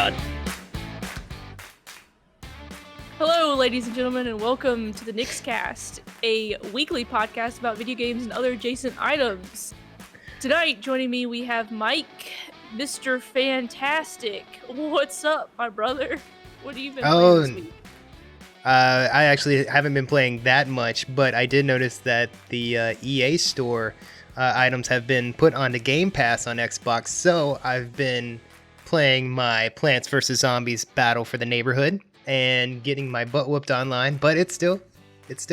God. Hello, ladies and gentlemen, and welcome to the NixCast, a weekly podcast about video games and other adjacent items. Tonight, joining me, we have Mike, Mr. Fantastic. What's up, my brother? What have you been playing this week? I actually haven't been playing that much, but I did notice that the EA Store items have been put onto Game Pass on Xbox, so I've been playing my Plants vs. Zombies Battle for the Neighborhood and getting my butt whooped online, but it's still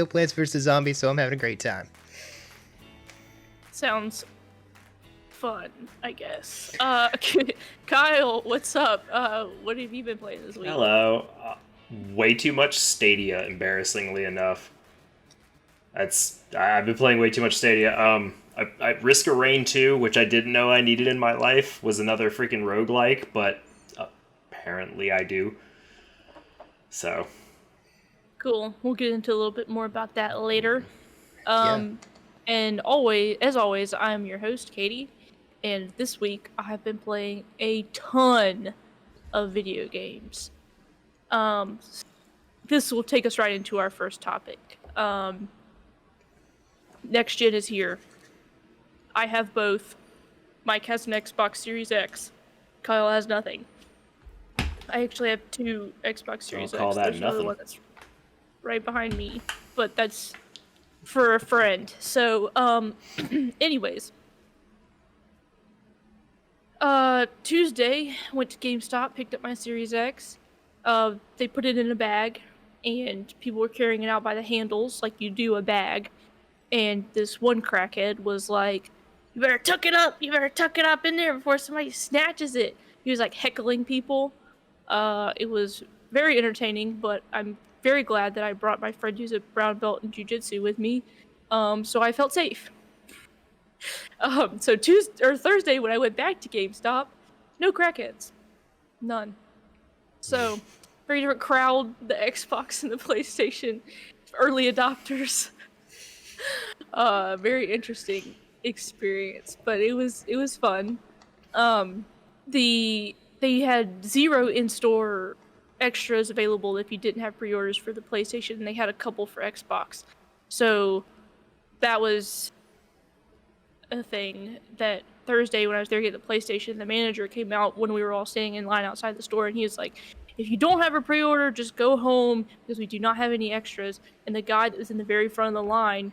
Plants vs. Zombies, so I'm having a great time. Sounds fun, I guess. Kyle, what's up? What have you been playing this week? Hello. Way too much Stadia, embarrassingly enough. I've been playing way too much Stadia. I Risk of Rain 2, which I didn't know I needed in my life, was another freaking roguelike, but apparently I do. So. Cool. We'll get into a little bit more about that later. Yeah. And as always, I'm your host, Katie. And this week, I have been playing a ton of video games. This will take us right into our first topic. Next gen is here. I have both. Mike has an Xbox Series X. Kyle has nothing. I actually have two Xbox Series X. Call that There's another nothing. one that's right behind me, but that's for a friend. So, anyways. Tuesday, went to GameStop, picked up my Series X. They put it in a bag, and people were carrying it out by the handles, like you do a bag. And this one crackhead was like, you better tuck it up in there before somebody snatches it. He was like heckling people. It was very entertaining, but I'm very glad that I brought my friend who's a brown belt in jiu-jitsu with me. So I felt safe. So Thursday when I went back to GameStop, no crackheads. None. So, very different crowd, the Xbox and the PlayStation, early adopters. Very interesting experience, but it was fun. They had 0 in-store extras available if you didn't have pre-orders for the PlayStation, and they had a couple for Xbox. So, that was a thing that Thursday when I was there to get the PlayStation, the manager came out when we were all standing in line outside the store, and he was like, if you don't have a pre-order, just go home because we do not have any extras. And the guy that was in the very front of the line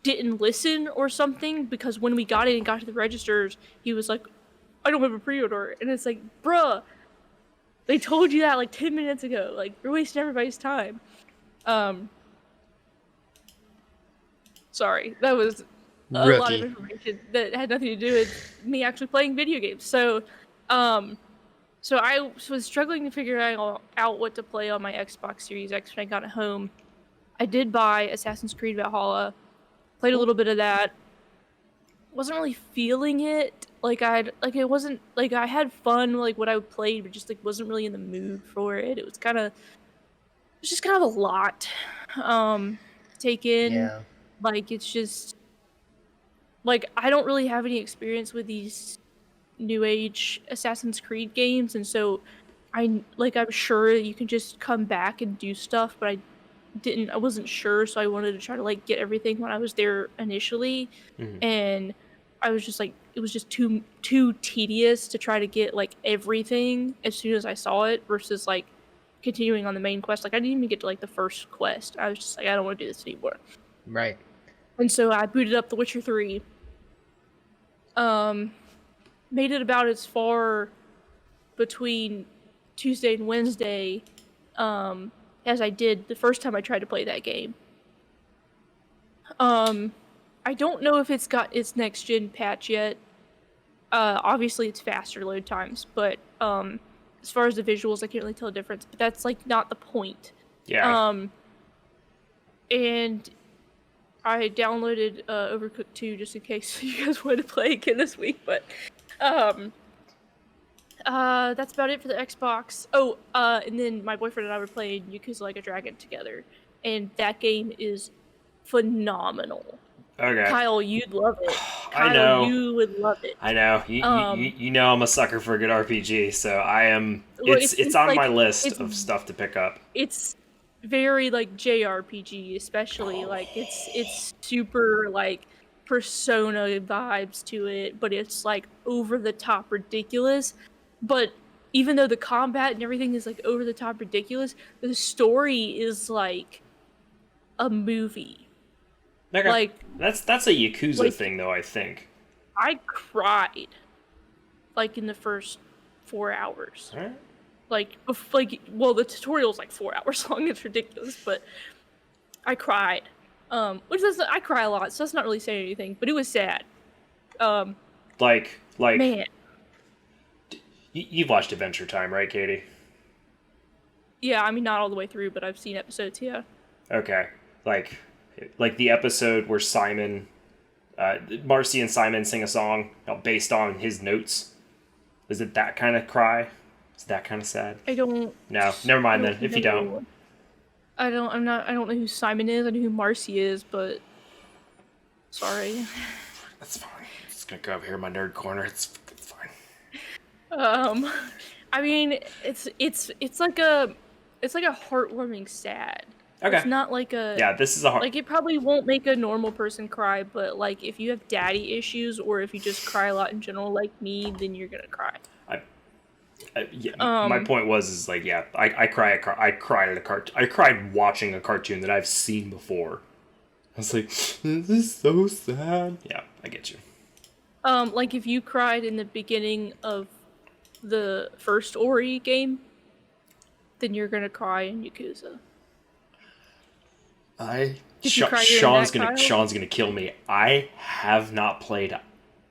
didn't listen or something, because when we got in and got to the registers, he was like, I don't have a pre-order. And it's like, bruh, they told you that like 10 minutes ago. Like, you're wasting everybody's time. Sorry, that was a lot of information that had nothing to do with me actually playing video games. So I was struggling to figure out what to play on my Xbox Series X when I got it home. I did buy Assassin's Creed Valhalla, played a little bit of that. Wasn't really feeling it. I had fun like what I played, but just like wasn't really in the mood for it. It was just kind of a lot to take in. Yeah. Like, it's just like I don't really have any experience with these new age Assassin's Creed games, and so I'm sure you can just come back and do stuff, but I wasn't sure, so I wanted to try to like get everything when I was there initially. And I was just like, it was just too tedious to try to get like everything as soon as I saw it versus like continuing on the main quest. Like, I didn't even get to like the first quest. I was just like, I don't want to do this anymore. Right. And so I booted up The Witcher 3. Made it about as far between Tuesday and Wednesday as I did the first time I tried to play that game. I don't know if it's got its next gen patch yet. Obviously it's faster load times, but as far as the visuals, I can't really tell the difference, but that's like not the point. Yeah. And I downloaded Overcooked 2 just in case you guys wanted to play again this week, but that's about it for the Xbox. Oh, and then my boyfriend and I were playing Yakuza Like a Dragon together, and that game is phenomenal. Okay. Kyle, you'd love it. I Kyle, know. you would love it. I know. You know I'm a sucker for a good RPG, so I am. It's on like, my list of stuff to pick up. It's very like JRPG, especially like it's super like Persona vibes to it, but it's like over the top ridiculous. But even though the combat and everything is like over the top ridiculous, the story is like a movie. Okay. Like that's a Yakuza thing, though. I think. I cried like in the first 4 hours. All right. Well, the tutorial's like 4 hours long. It's ridiculous, but I cried. I cry a lot, so that's not really saying anything. But it was sad. Like Man. You've watched Adventure Time, right, Katie? Yeah, I mean not all the way through, but I've seen episodes. Yeah. Okay. Like the episode where Simon, Marcy and Simon sing a song based on his notes. Is it that kind of cry? Is that kind of sad? I don't. No, never mind then. If you don't, I don't know who Simon is. I know who Marcy is, but sorry. that's fine. I'm just gonna go over here in my nerd corner. It's fine. I mean, it's like a heartwarming sad. Okay. It's not like a this is a hard. like it probably won't make a normal person cry, but like if you have daddy issues or if you just cry a lot in general, like me, then you're gonna cry. My point was I cried watching a cartoon that I've seen before. I was like, this is so sad. Yeah, I get you. Like if you cried in the beginning of the first Ori game, then you're gonna cry in Yakuza. Sean's gonna kill me. I have not played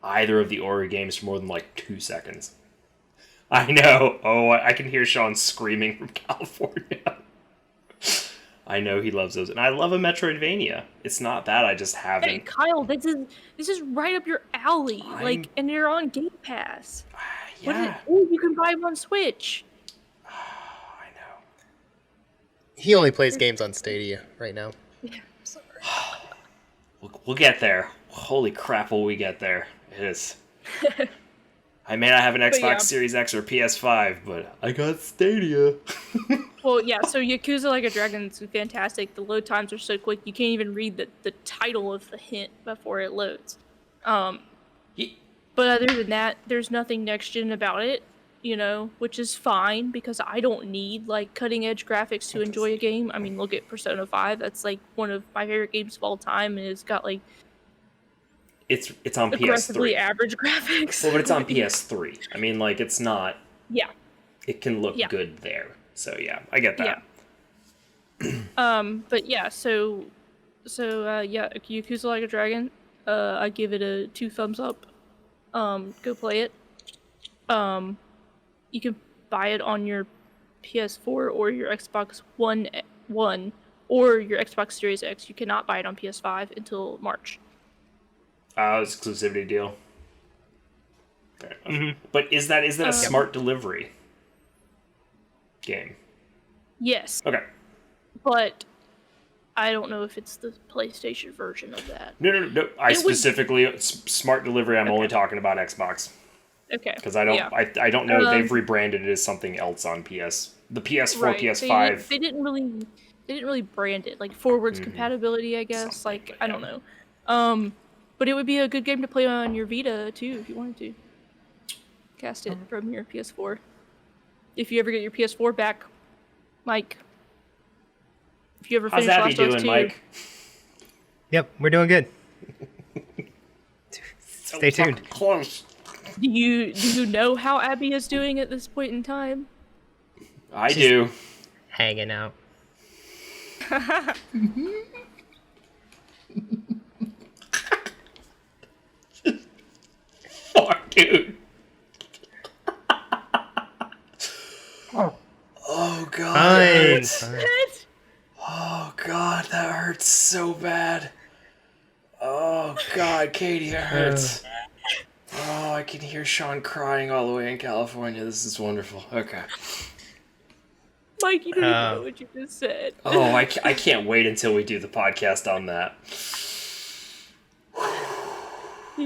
either of the Ori games for more than like 2 seconds. I know. Oh, I can hear Sean screaming from California. I know he loves those, and I love a Metroidvania. It's not that I just haven't. Hey, Kyle, this is right up your alley. And you're on Game Pass. Yeah. You can buy them on Switch. I know. He only plays games on Stadia right now. Yeah, sorry. We'll get there. Holy crap, will we get there? It is. I may not have an Xbox Series X or PS5, but I got Stadia. Well, yeah, so Yakuza Like a Dragon is fantastic. The load times are so quick, you can't even read the title of the hint before it loads. But other than that, there's nothing next-gen about it, which is fine, because I don't need, like, cutting-edge graphics to enjoy a game. I mean, look at Persona 5. That's, like, one of my favorite games of all time, and it's got, like... It's on aggressively PS3. Average graphics. Well, but it's on PS3. I mean, like, it's not... Yeah. It can look good there. So, yeah, I get that. Yeah. But, yeah, so Yakuza Like a Dragon, I give it a 2 thumbs up. Go play it. You can buy it on your PS4 or your Xbox One or your Xbox Series X. You cannot buy it on PS5 until March. It's exclusivity deal. Mm-hmm. But is that a smart delivery game? Yes. Okay. But I don't know if it's the PlayStation version of that. No. Smart delivery. I'm only talking about Xbox. Okay. Because I don't know. They've rebranded it as something else on the PS4, right. PS5. They didn't really brand it like forwards compatibility. I guess something, I don't know. But it would be a good game to play on your Vita too if you wanted to. Cast it from your PS4. If you ever get your PS4 back, Mike. If you ever finish How's Last Abby of Us doing, 2. Mike? Yep, we're doing good. Stay tuned. Close. Do you know how Abby is doing at this point in time? I do. Hanging out. Fuck, dude. Oh god, that hurts. Oh god, that hurts so bad. Oh god, Katie, it hurts. Oh, I can hear Sean crying all the way in California. This is wonderful. Okay. Mike, you don't even know what you just said. Oh, I can't wait until we do the podcast on that.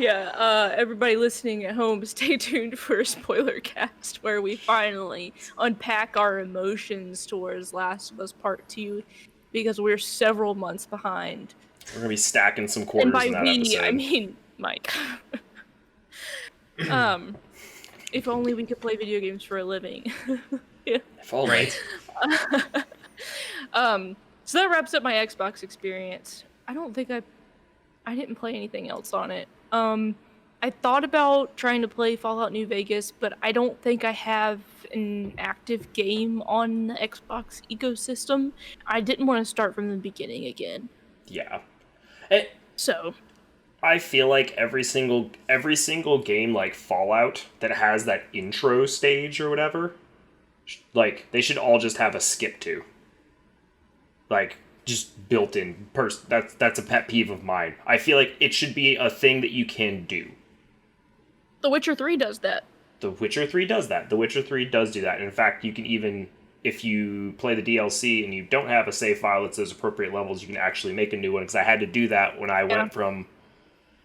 Everybody listening at home, stay tuned for a spoiler cast where we finally unpack our emotions towards Last of Us Part 2 because we're several months behind. We're gonna be stacking some And quarters by in that we, episode. I mean Mike. If only we could play video games for a living. Yeah. If only. Right. So that wraps up my Xbox experience. I don't think I didn't play anything else on it. I thought about trying to play Fallout New Vegas, but I don't think I have an active game on the Xbox ecosystem. I didn't want to start from the beginning again. Yeah. So I feel like every single game like Fallout that has that intro stage or whatever, like they should all just have a skip to. Like just built in that's a pet peeve of mine. I feel like it should be a thing that you can do. The Witcher 3 does that. The Witcher 3 does that. The Witcher 3 does do that. And in fact, you can even, if you play the DLC and you don't have a save file that says appropriate levels, you can actually make a new one. Because I had to do that when I went from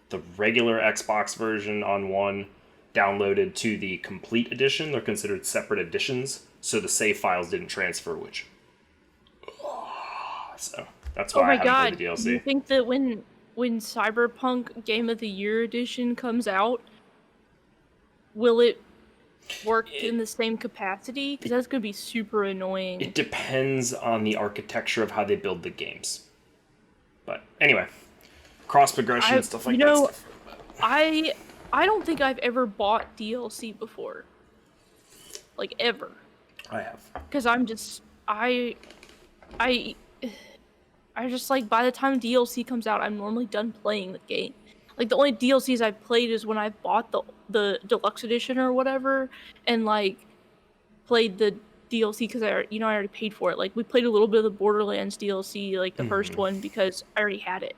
the regular Xbox version on one downloaded to the complete edition. They're considered separate editions, so the save files didn't transfer, which... So that's why I haven't played the DLC. Do you think that when Cyberpunk Game of the Year edition comes out, will it work in the same capacity? Because that's going to be super annoying. It depends on the architecture of how they build the games. But anyway, cross progression and stuff like that. I don't think I've ever bought DLC before. Like, ever. I have. Because I'm just... I just, like, by the time DLC comes out, I'm normally done playing the game. Like, the only DLCs I've played is when I bought the deluxe edition or whatever, and, like, played the DLC because I already paid for it. Like, we played a little bit of the Borderlands DLC, like, the first one, because I already had it.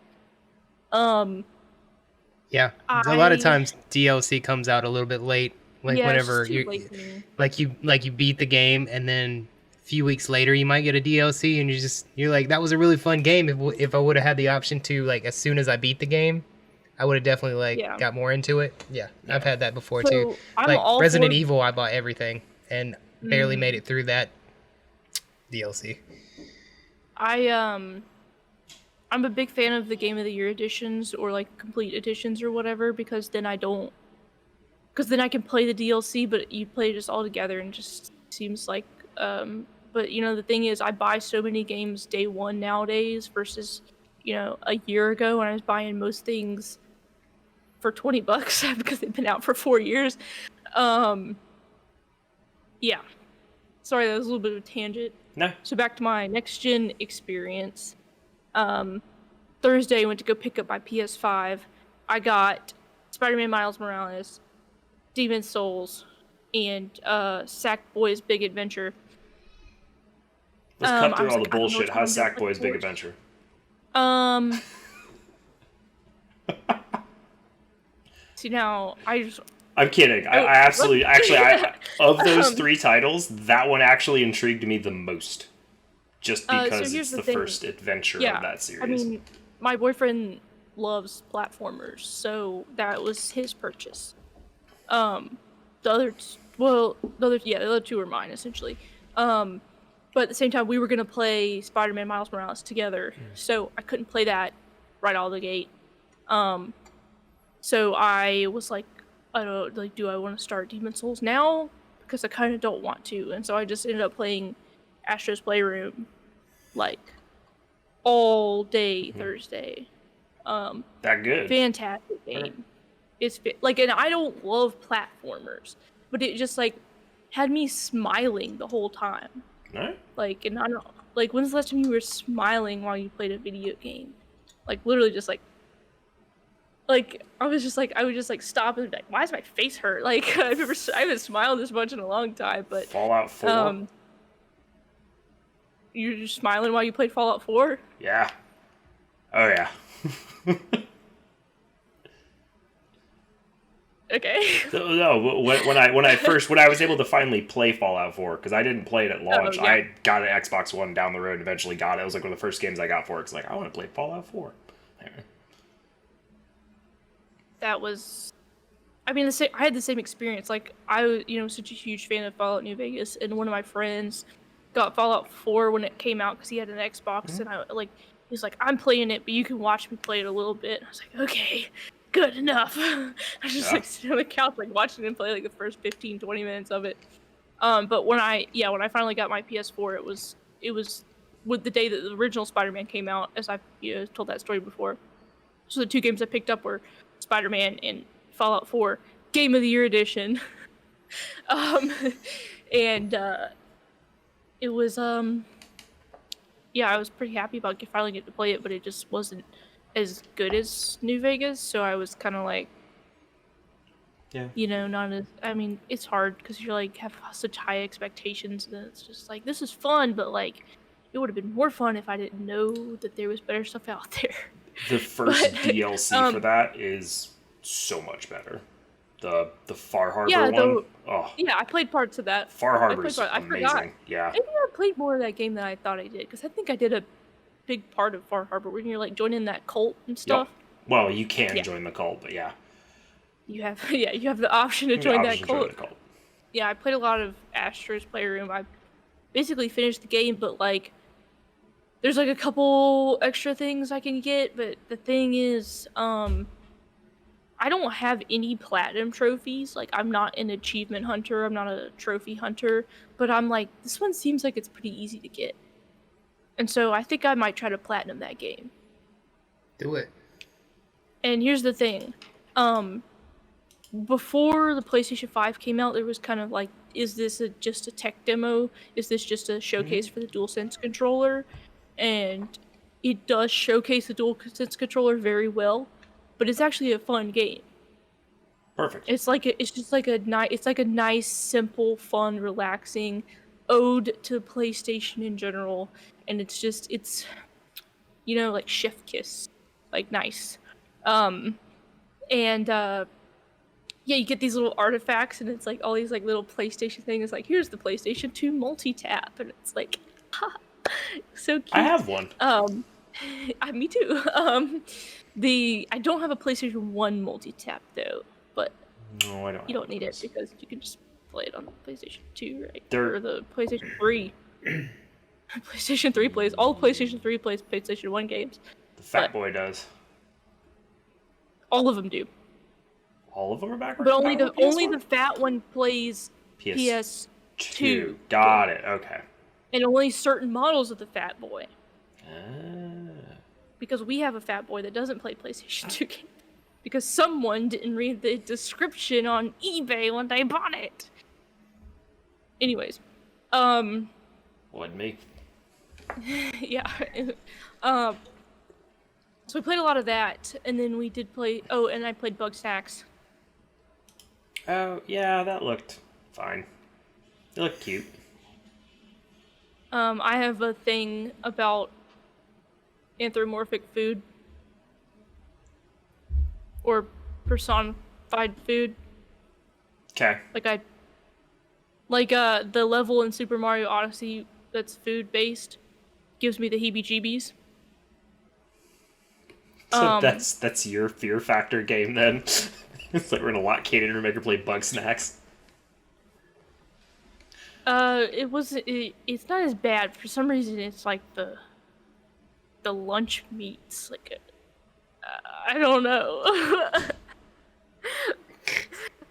Yeah, a lot of times DLC comes out a little bit late. Like, whenever you beat the game, and then a few weeks later you might get a DLC, and you're like, that was a really fun game. If I would have had the option to, like, as soon as I beat the game, I would have definitely got more into it. Yeah, I've had that before too. Like Resident Evil, I bought everything and barely made it through that DLC. I'm a big fan of the Game of the Year editions or like complete editions or whatever, because then I can play the DLC, but you play it just all together and just seems like but the thing is, I buy so many games day one nowadays versus a year ago when I was buying most things for $20 because they've been out for 4 years. Yeah. Sorry, that was a little bit of a tangent. No. So back to my next gen experience. Thursday, I went to go pick up my PS5. I got Spider-Man Miles Morales, Demon's Souls, and Sackboy's Big Adventure. Let's cut through all the bullshit. How's Sackboy's Big Adventure? See, now I'm kidding. I absolutely of those three titles, that one actually intrigued me the most, just because it's the first adventure of that series. I mean, my boyfriend loves platformers, so that was his purchase. The other two were mine essentially. But at the same time, we were gonna play Spider-Man Miles Morales together, so I couldn't play that right out of the gate. So I was like, do I want to start Demon's Souls now? Because I kind of don't want to, and so I just ended up playing Astro's Playroom, like, all day Thursday. That good? Fantastic game. It's and I don't love platformers, but it just had me smiling the whole time. Right. And I don't when's the last time you were smiling while you played a video game? Literally just I would just stop and be like, why does my face hurt? I haven't smiled this much in a long time. But Fallout 4. You're just smiling while you played Fallout 4? Yeah. Oh yeah. Okay. No, when I was able to finally play Fallout 4, because I didn't play it at launch. Oh, yeah. I got an Xbox One down the road and eventually got it. It was one of the first games I got for it. It's I want to play Fallout 4. Anyway. that was, I mean, I had the same experience. Like, I was, such a huge fan of Fallout New Vegas, and one of my friends got Fallout 4 when it came out because he had an Xbox, and he was like, I'm playing it, but you can watch me play it a little bit. And I was like, okay, good enough. I was just like sitting on the couch, like watching him play like the first 15, 20 minutes of it. But when I finally got my PS4, it was with the day that the original Spider-Man came out, as I've told that story before. So the two games I picked up were Spider-Man and Fallout 4, Game of the Year edition. And it was I was pretty happy about finally getting to play it, but it just wasn't as good as New Vegas, so I was kind of like, not as, I mean, it's hard because you're like have such high expectations, and it's just like, this is fun, but like it would have been more fun if I didn't know that there was better stuff out there. The first DLC for that is so much better. The Far Harbor one. Yeah, I played parts of that. Far Harbor is amazing. I forgot. Yeah. Maybe I played more of that game than I thought I did, because I think I did a big part of Far Harbor when you're like joining that cult and stuff. Yep. Well, you can join the cult, but yeah. You have the option to join that cult. Yeah, I played a lot of Astro's Playroom. I basically finished the game, but like there's like a couple extra things I can get, but the thing is, I don't have any platinum trophies. Like, I'm not an achievement hunter, I'm not a trophy hunter, but I'm like, this one seems like it's pretty easy to get. And so I think I might try to platinum that game. Do it. And here's the thing. Before the PlayStation 5 came out, there was kind of like, is this just a tech demo? Is this just a showcase for the DualSense controller? And it does showcase the DualSense controller very well, but it's actually a fun game. Perfect. It's just like a nice, simple, fun, relaxing ode to PlayStation in general, and it's like chef kiss, like nice. You get these little artifacts, and it's like all these like little PlayStation things. Like, here's the PlayStation 2 multi-tap, and it's like, so cute. I have one. Me too. I don't have a PlayStation 1 multi-tap though, but no, I don't. You don't need it because you can just play it on the PlayStation 2, right? Or the PlayStation 3. PlayStation 3 plays all PlayStation 3 plays PlayStation 1 games. The Fat Boy does. All of them do. All of them are backwards. But only the fat one plays PS2. Got it. Okay. And only certain models of the Fat Boy. Ah. Because we have a Fat Boy that doesn't play PlayStation 2 games. Because someone didn't read the description on eBay when they bought it. Anyways, wasn't me. Yeah. So we played a lot of that, and then we did play. Oh, and I played Bugsnax. Oh yeah, that looked fine. It looked cute. I have a thing about anthropomorphic food. Or personified food. Okay. The level in Super Mario Odyssey that's food based gives me the heebie-jeebies. So that's your fear factor game then. It's like we're gonna lock Kate in and make her play Bugsnax. It's not as bad. For some reason, it's like the lunch meats. Like, I don't know.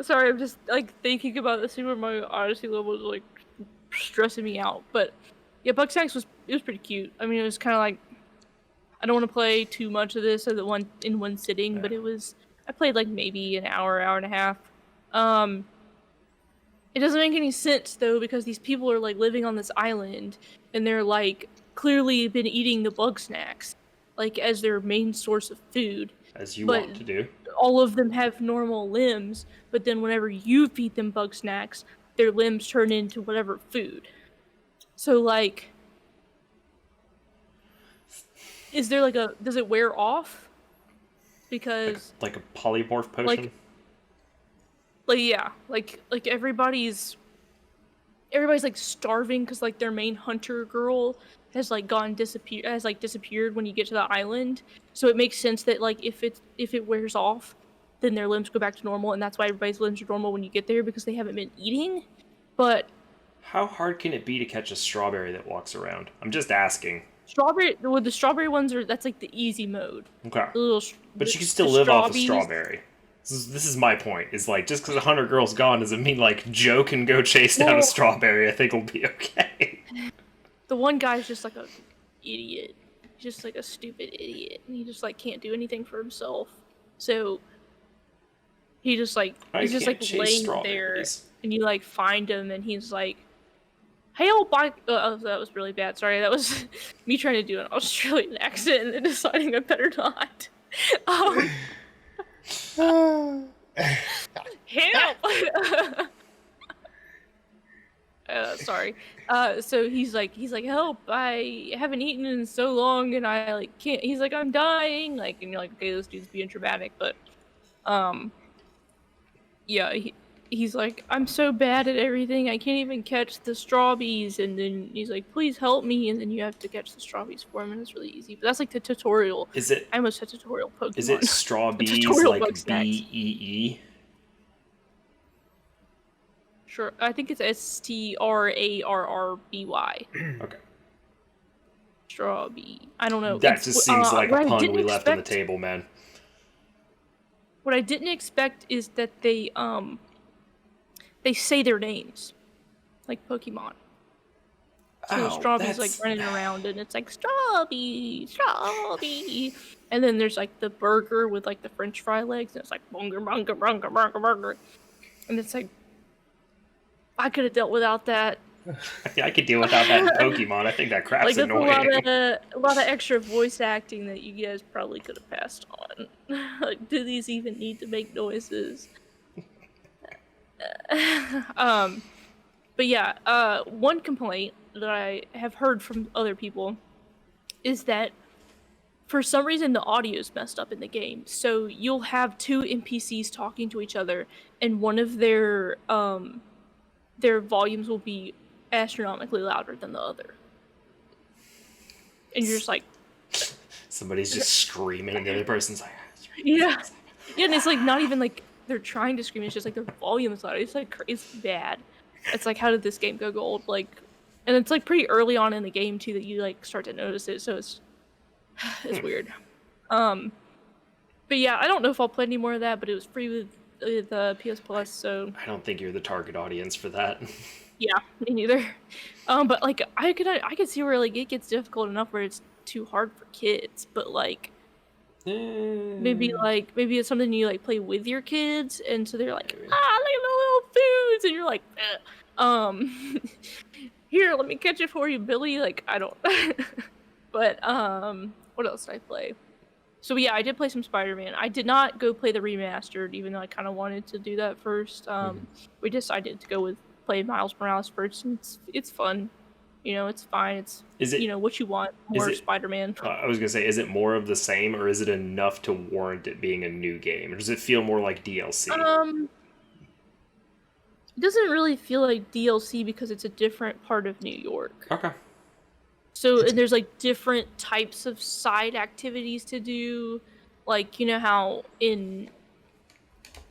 Sorry, I'm just like thinking about the Super Mario Odyssey level is like stressing me out. But yeah, Bugsnax was pretty cute. I mean, it was kind of like, I don't want to play too much of this in one sitting, but I played like maybe an hour and a half. It doesn't make any sense though, because these people are like living on this island, and they're like clearly been eating the Bugsnax like as their main source of food. As you want to do. All of them have normal limbs, but then whenever you feed them Bugsnax, their limbs turn into whatever food. So like, is there like does it wear off? Because like a polymorph potion? Like everybody's like starving because like their main hunter girl has like disappeared when you get to the island. So it makes sense that like if it wears off, then their limbs go back to normal, and that's why everybody's limbs are normal when you get there, because they haven't been eating. But how hard can it be to catch a strawberry that walks around? I'm just asking. The strawberry ones that's like the easy mode. Okay. But you can the still live off a strawberry. This is my point. Is like, just because 100 girls gone doesn't mean like Joe can go chase down a strawberry. I think will be okay. The one guy's just like a idiot. He's just like a stupid idiot, and he just like can't do anything for himself. So he just like he's just like laying there, and you like find him, and he's like, "Help!" Oh, that was really bad. Sorry, that was me trying to do an Australian accent and then deciding I better not. Help! Sorry. So he's like, help! I haven't eaten in so long, and I like can't. He's like, I'm dying. Like, and you're like, okay, this dude's being dramatic, but, yeah, he's like, I'm so bad at everything. I can't even catch the strawberries. And then he's like, please help me. And then you have to catch the strawberries for him, and it's really easy. But that's like the tutorial. Is it? I almost said tutorial Pokemon. Is it strawberries like BEE? Sure, I think it's STRARRBY. Okay. Strawberry. I don't know. That just seems like a pun we left on the table, man. What I didn't expect is that they say their names, like Pokemon. So Strawberry's like running around, and it's like Strawberry, Strawberry, and then there's like the burger with like the French fry legs, and it's like bunga bunga bunga bunga bunga, and it's like, I could have dealt without that. I could deal without that in Pokemon. I think that crap's like, annoying. A lot of extra voice acting that you guys probably could have passed on. Like, do these even need to make noises? But yeah, one complaint that I have heard from other people is that for some reason the audio is messed up in the game. So you'll have two NPCs talking to each other, and one of their volumes will be astronomically louder than the other. And you're just like... Somebody's just screaming, and the other person's like... Yeah, and it's like not even like they're trying to scream, it's just like their volume is loud. It's like, it's bad. It's like, how did this game go gold? Like, and it's like pretty early on in the game too that you like start to notice it, so it's weird. But yeah, I don't know if I'll play any more of that, but it was free with the PS Plus, so... I don't think you're the target audience for that. Yeah, me neither. But like, I could see where like it gets difficult enough where it's too hard for kids, but like, maybe it's something you like play with your kids, and so they're like, look at the little foods, and you're like, here, let me catch it for you, Billy. Like, I don't. But what else did I play? So yeah, I did play some Spider-Man. I did not go play the remastered, even though I kind of wanted to do that first. We decided to go with play Miles Morales first, and it's fun. You know, it's fine. It's what you want, more Spider-Man. I was gonna say, is it more of the same, or is it enough to warrant it being a new game? Or does it feel more like DLC? It doesn't really feel like DLC because it's a different part of New York. Okay. So and there's like different types of side activities to do, like, you know how in...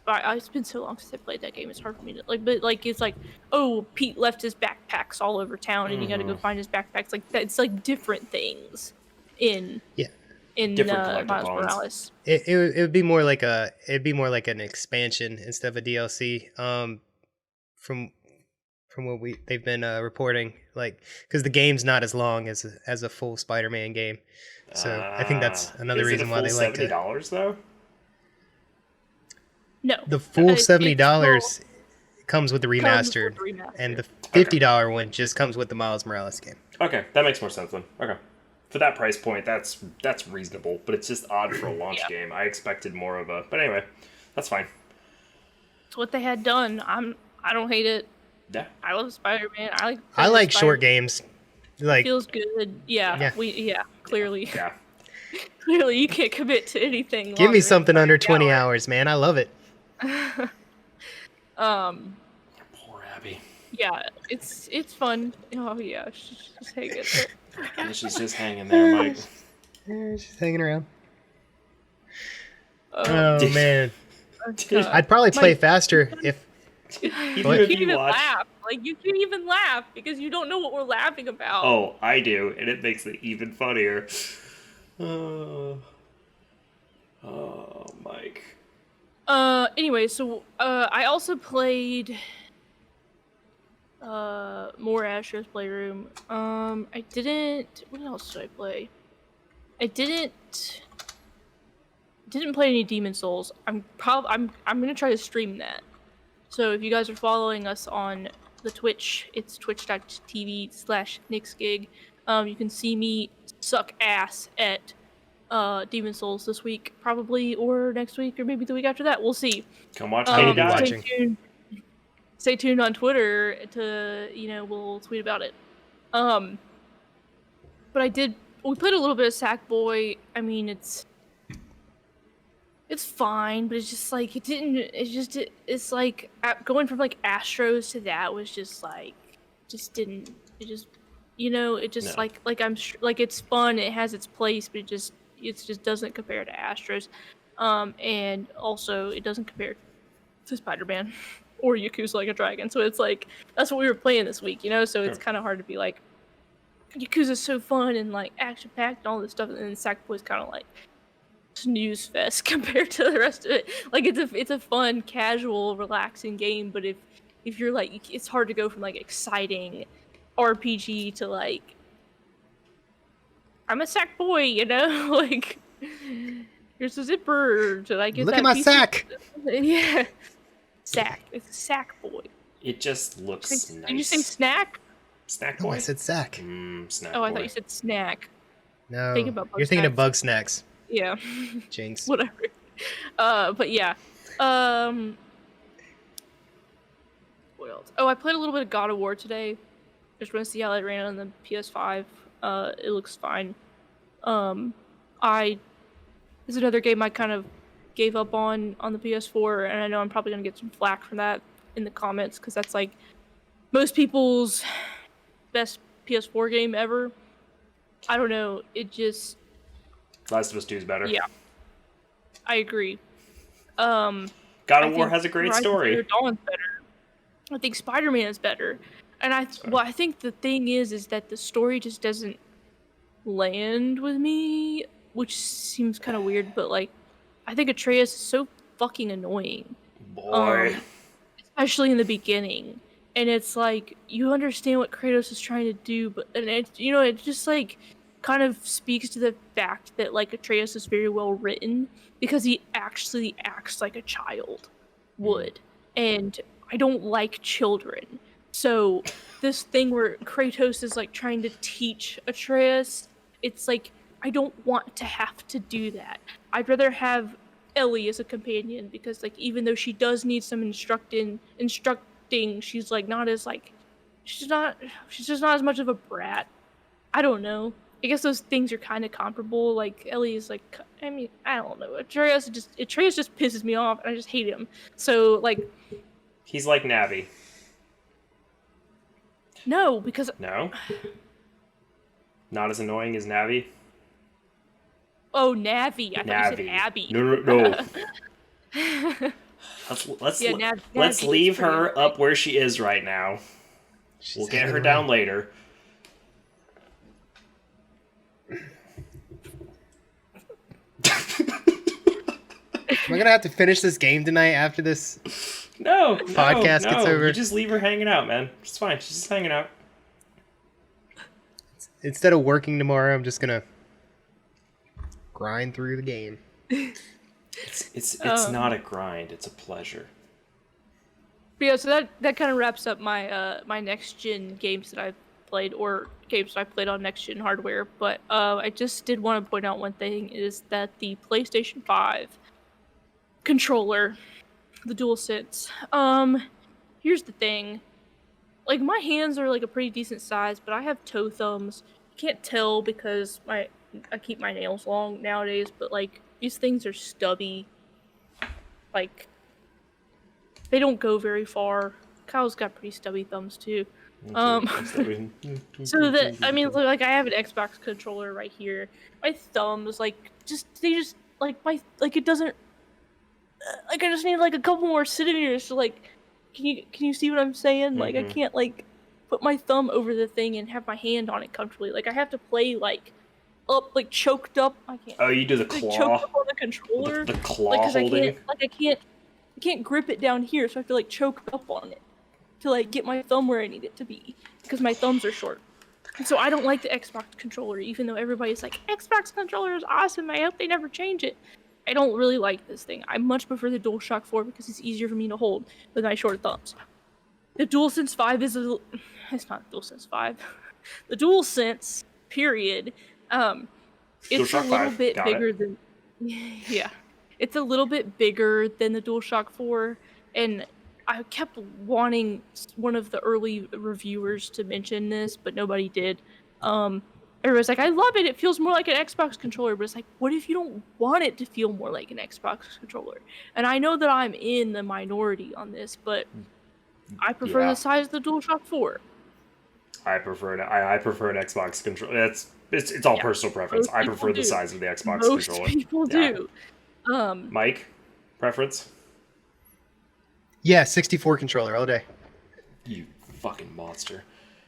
It's been so long since I played that game, it's hard for me to like, but like, it's like, oh, Pete left his backpacks all over town, and you gotta go find his backpacks. Like, it's like different things in Miles Morales. It would be more like an expansion instead of a DLC. From what they've been reporting, like, because the game's not as long as a full Spider-Man game, so I think that's another reason why they like $70 though. No, the full $70 comes with the remastered, and the $50 one just comes with the Miles Morales game. Okay, that makes more sense then. Okay, for that price point, that's reasonable, but it's just odd for a launch game. I expected more of a, but anyway, that's fine. It's what they had done. I don't hate it. Yeah, I love Spider-Man. I like short games. Like, feels good. Yeah. Clearly. Yeah. Clearly, you can't commit to anything. Give me something under 20 hours, man. I love it. Poor Abby. Yeah, it's fun. Oh yeah, she's just hanging there. Yeah, she's just hanging there, Mike. Yeah, she's hanging around. Oh man. I'd probably play faster if. You Even can't if you even watch. laugh. Like, you can't even laugh because you don't know what we're laughing about. Oh, I do, and it makes it even funnier. Oh, Mike. Anyway, so I also played more Astro's Playroom. I didn't. What else did I play? I didn't play any Demon Souls. I'm gonna try to stream that. So if you guys are following us on the Twitch, it's twitch.tv/NixGig. You can see me suck ass at Demon Souls this week, probably, or next week, or maybe the week after that. We'll see. Come watch Katie die. watching. Stay tuned on Twitter to, we'll tweet about it. But we played a little bit of Sackboy. I mean, it's fine, but it's just like, it's like, going from like Astros to that was just like, no. Like it's fun, it has its place, but it just doesn't compare to Astros. And also it doesn't compare to Spider-Man or Yakuza Like a Dragon. So it's like, that's what we were playing this week, so it's kind of hard to be like, Yakuza's so fun and like action-packed and all this stuff, and then Sackboy's kind of like snooze fest compared to the rest of it. Like it's a fun, casual, relaxing game, but if you're like, it's hard to go from like exciting RPG to like, I'm a sack boy, like, here's a zipper to like get Look that at my piece sack. Yeah, sack. It's a sack boy. It just looks nice. Did you say snack? Snack No, boy? I said sack. Snack Oh, boy. I thought you said snack. No, Thinking about you're thinking of Bug bug snacks. Yeah. Jinx. Whatever. But yeah. What else? Oh, I played a little bit of God of War today. Just want to see how it ran on the PS5. It looks fine. There's another game I kind of gave up on the PS4, and I know I'm probably gonna get some flack from that in the comments, because that's like most people's best PS4 game ever. I don't know. It just... Last of Us 2 is better. Yeah. I agree. God of War has a great story. Dawn's better. I think Spider-Man is better. And I think the thing is that the story just doesn't land with me, which seems kind of weird, but like, I think Atreus is so fucking annoying. Boy. Especially in the beginning. And it's like, you understand what Kratos is trying to do, but it just like kind of speaks to the fact that like Atreus is very well written, because he actually acts like a child would. And I don't like children. So this thing where Kratos is like trying to teach Atreus, it's like, I don't want to have to do that. I'd rather have Ellie as a companion, because like, even though she does need some instructing, she's like not as like, she's just not as much of a brat. I don't know. I guess those things are kind of comparable. Like, Ellie is like, I mean, I don't know. Atreus just pisses me off, and I just hate him. So like, he's like Navi. No, because... No? Not as annoying as Navi? Oh, Navi. I thought you said Abby. No. Let's Navi leave her up where she is right now. We'll get her down later. Am I gonna have to finish this game tonight after this podcast gets over? You just leave her hanging out, man. It's fine. She's just hanging out. Instead of working tomorrow, I'm just gonna grind through the game. It's not a grind. It's a pleasure. But yeah, so that kind of wraps up my my next gen games that I've played, or games that I played on next gen hardware. But I just did want to point out one thing, is that the PlayStation 5 controller, the DualSense, here's the thing. Like, my hands are like a pretty decent size, but I have toe thumbs. You can't tell because I keep my nails long nowadays, but like, these things are stubby. Like, they don't go very far. Kyle's got pretty stubby thumbs too. So that, I mean, like, I have an Xbox controller right here. My thumbs, like, it doesn't like I just need like a couple more centimeters to like. Can you see what I'm saying? Like I can't like put my thumb over the thing and have my hand on it comfortably. Like I have to play like up, like choked up. I can't. Oh, you do the like, claw. choked up on the controller. The claw like, holding. I can't grip it down here, so I have to like choke up on it to like get my thumb where I need it to be because my thumbs are short. And so I don't like the Xbox controller, even though everybody's like, Xbox controller is awesome. I hope they never change it. I don't really like this thing. I much prefer the DualShock 4 because it's easier for me to hold with my short thumbs. The DualSense 5 is it's not DualSense 5. The DualSense, period. It's DualShock a little 5. bit Got bigger it. than yeah. It's a little bit bigger than the DualShock 4, and I kept wanting one of the early reviewers to mention this, but nobody did. Everybody's like, I love it. It feels more like an Xbox controller, but it's like, what if you don't want it to feel more like an Xbox controller? And I know that I'm in the minority on this, but I prefer the size of the DualShock 4. I prefer an Xbox controller. It's all personal preference. I prefer the size of the Xbox controller. Most people do. Mike, preference? Yeah, 64 controller all day. You fucking monster.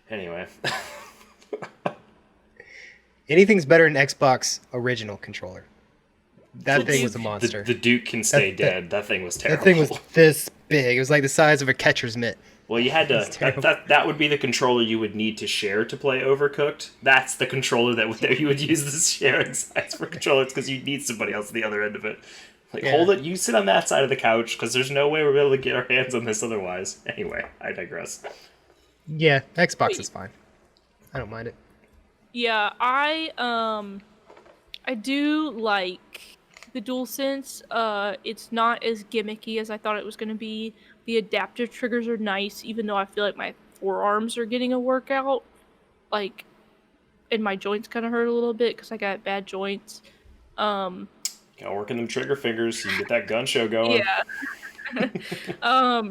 Anyway. Anything's better than Xbox original controller. That thing was a monster. The Duke can stay dead. That thing was terrible. That thing was this big. It was like the size of a catcher's mitt. Well, you had to. That would be the controller you would need to share to play Overcooked. That's the controller that you would use this sharing size for controllers because you need somebody else at the other end of it. Like, hold it. You sit on that side of the couch because there's no way we're able to get our hands on this otherwise. Anyway, I digress. Yeah, Xbox is fine. I don't mind it. Yeah, I do like the DualSense. It's not as gimmicky as I thought it was going to be. The adaptive triggers are nice, even though I feel like my forearms are getting a workout. Like, and my joints kind of hurt a little bit because I got bad joints. Gotta work in them trigger fingers so you can get that gun show going. Yeah.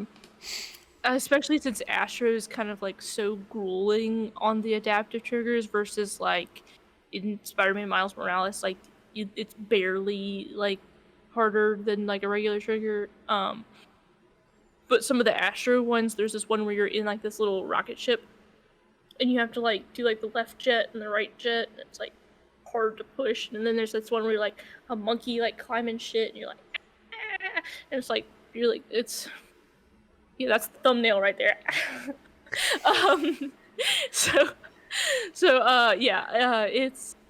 Especially since Astro is kind of like so grueling on the adaptive triggers versus like in Spider-Man Miles Morales, like it's barely like harder than like a regular trigger. But some of the Astro ones, there's this one where you're in like this little rocket ship and you have to like do like the left jet and the right jet, and it's like hard to push. And then there's this one where you're like a monkey like climbing shit and you're like and it's like you're like it's yeah, that's the thumbnail right there.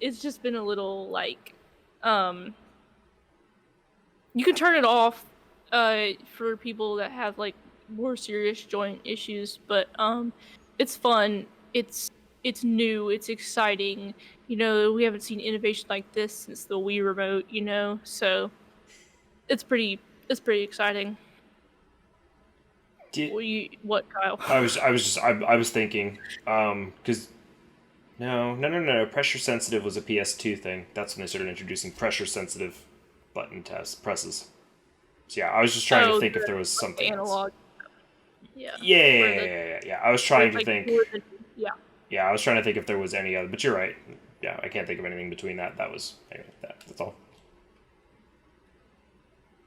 It's just been a little like you can turn it off for people that have like more serious joint issues, but it's fun. It's new, it's exciting. You know, we haven't seen innovation like this since the Wii remote, you know, so it's pretty exciting. What, Kyle? I was thinking, because no, pressure sensitive was a PS2 thing. That's when they started introducing pressure sensitive button presses. So yeah, I was just trying to think if there was something analog. Else. Yeah. I was trying to think. Yeah, I was trying to think if there was any other, but you're right. Yeah, I can't think of anything between that. That's all.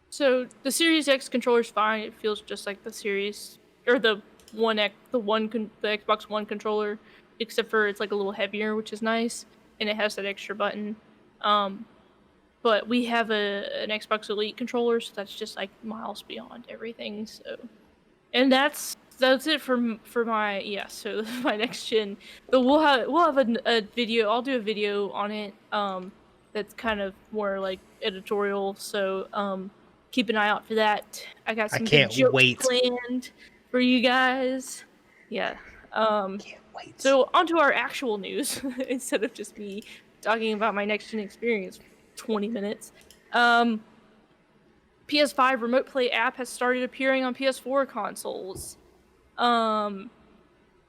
So the Series X controller's fine. It feels just like the Series or the Xbox One controller, except for it's like a little heavier, which is nice, and it has that extra button. But we have an Xbox Elite controller, so that's just like miles beyond everything. So, and that's it for my So my next gen. But we'll have a video. I'll do a video on it. That's kind of more like editorial. So keep an eye out for that. I got some good jokes planned for you guys. Yeah. Can't wait. So onto our actual news instead of just me talking about my next gen experience for 20 minutes. PS5 Remote Play app has started appearing on PS4 consoles. So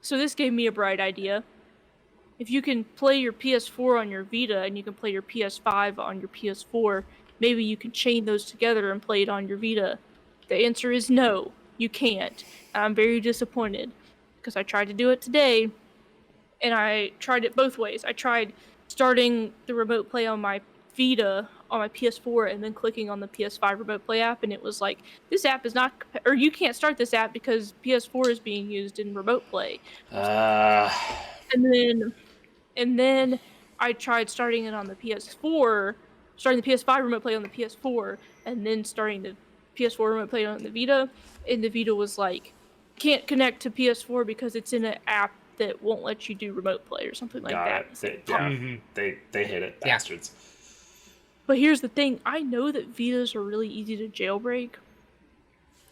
this gave me a bright idea. If you can play your PS4 on your Vita and you can play your PS5 on your PS4, maybe you can chain those together and play it on your Vita. The answer is no, you can't. I'm very disappointed because I tried to do it today and I tried it both ways. I tried starting the Remote Play on my Vita on my PS4 and then clicking on the PS5 Remote Play app, and it was like, this app is not, or you can't start this app because PS4 is being used in Remote Play. And then I tried starting it on the PS4, starting the PS5 Remote Play on the PS4, and then starting the PS4 Remote Play on the Vita, and the Vita was like, can't connect to PS4 because it's in an app that won't let you do Remote Play or something like that. They hit it, bastards. But here's the thing, I know that Vitas are really easy to jailbreak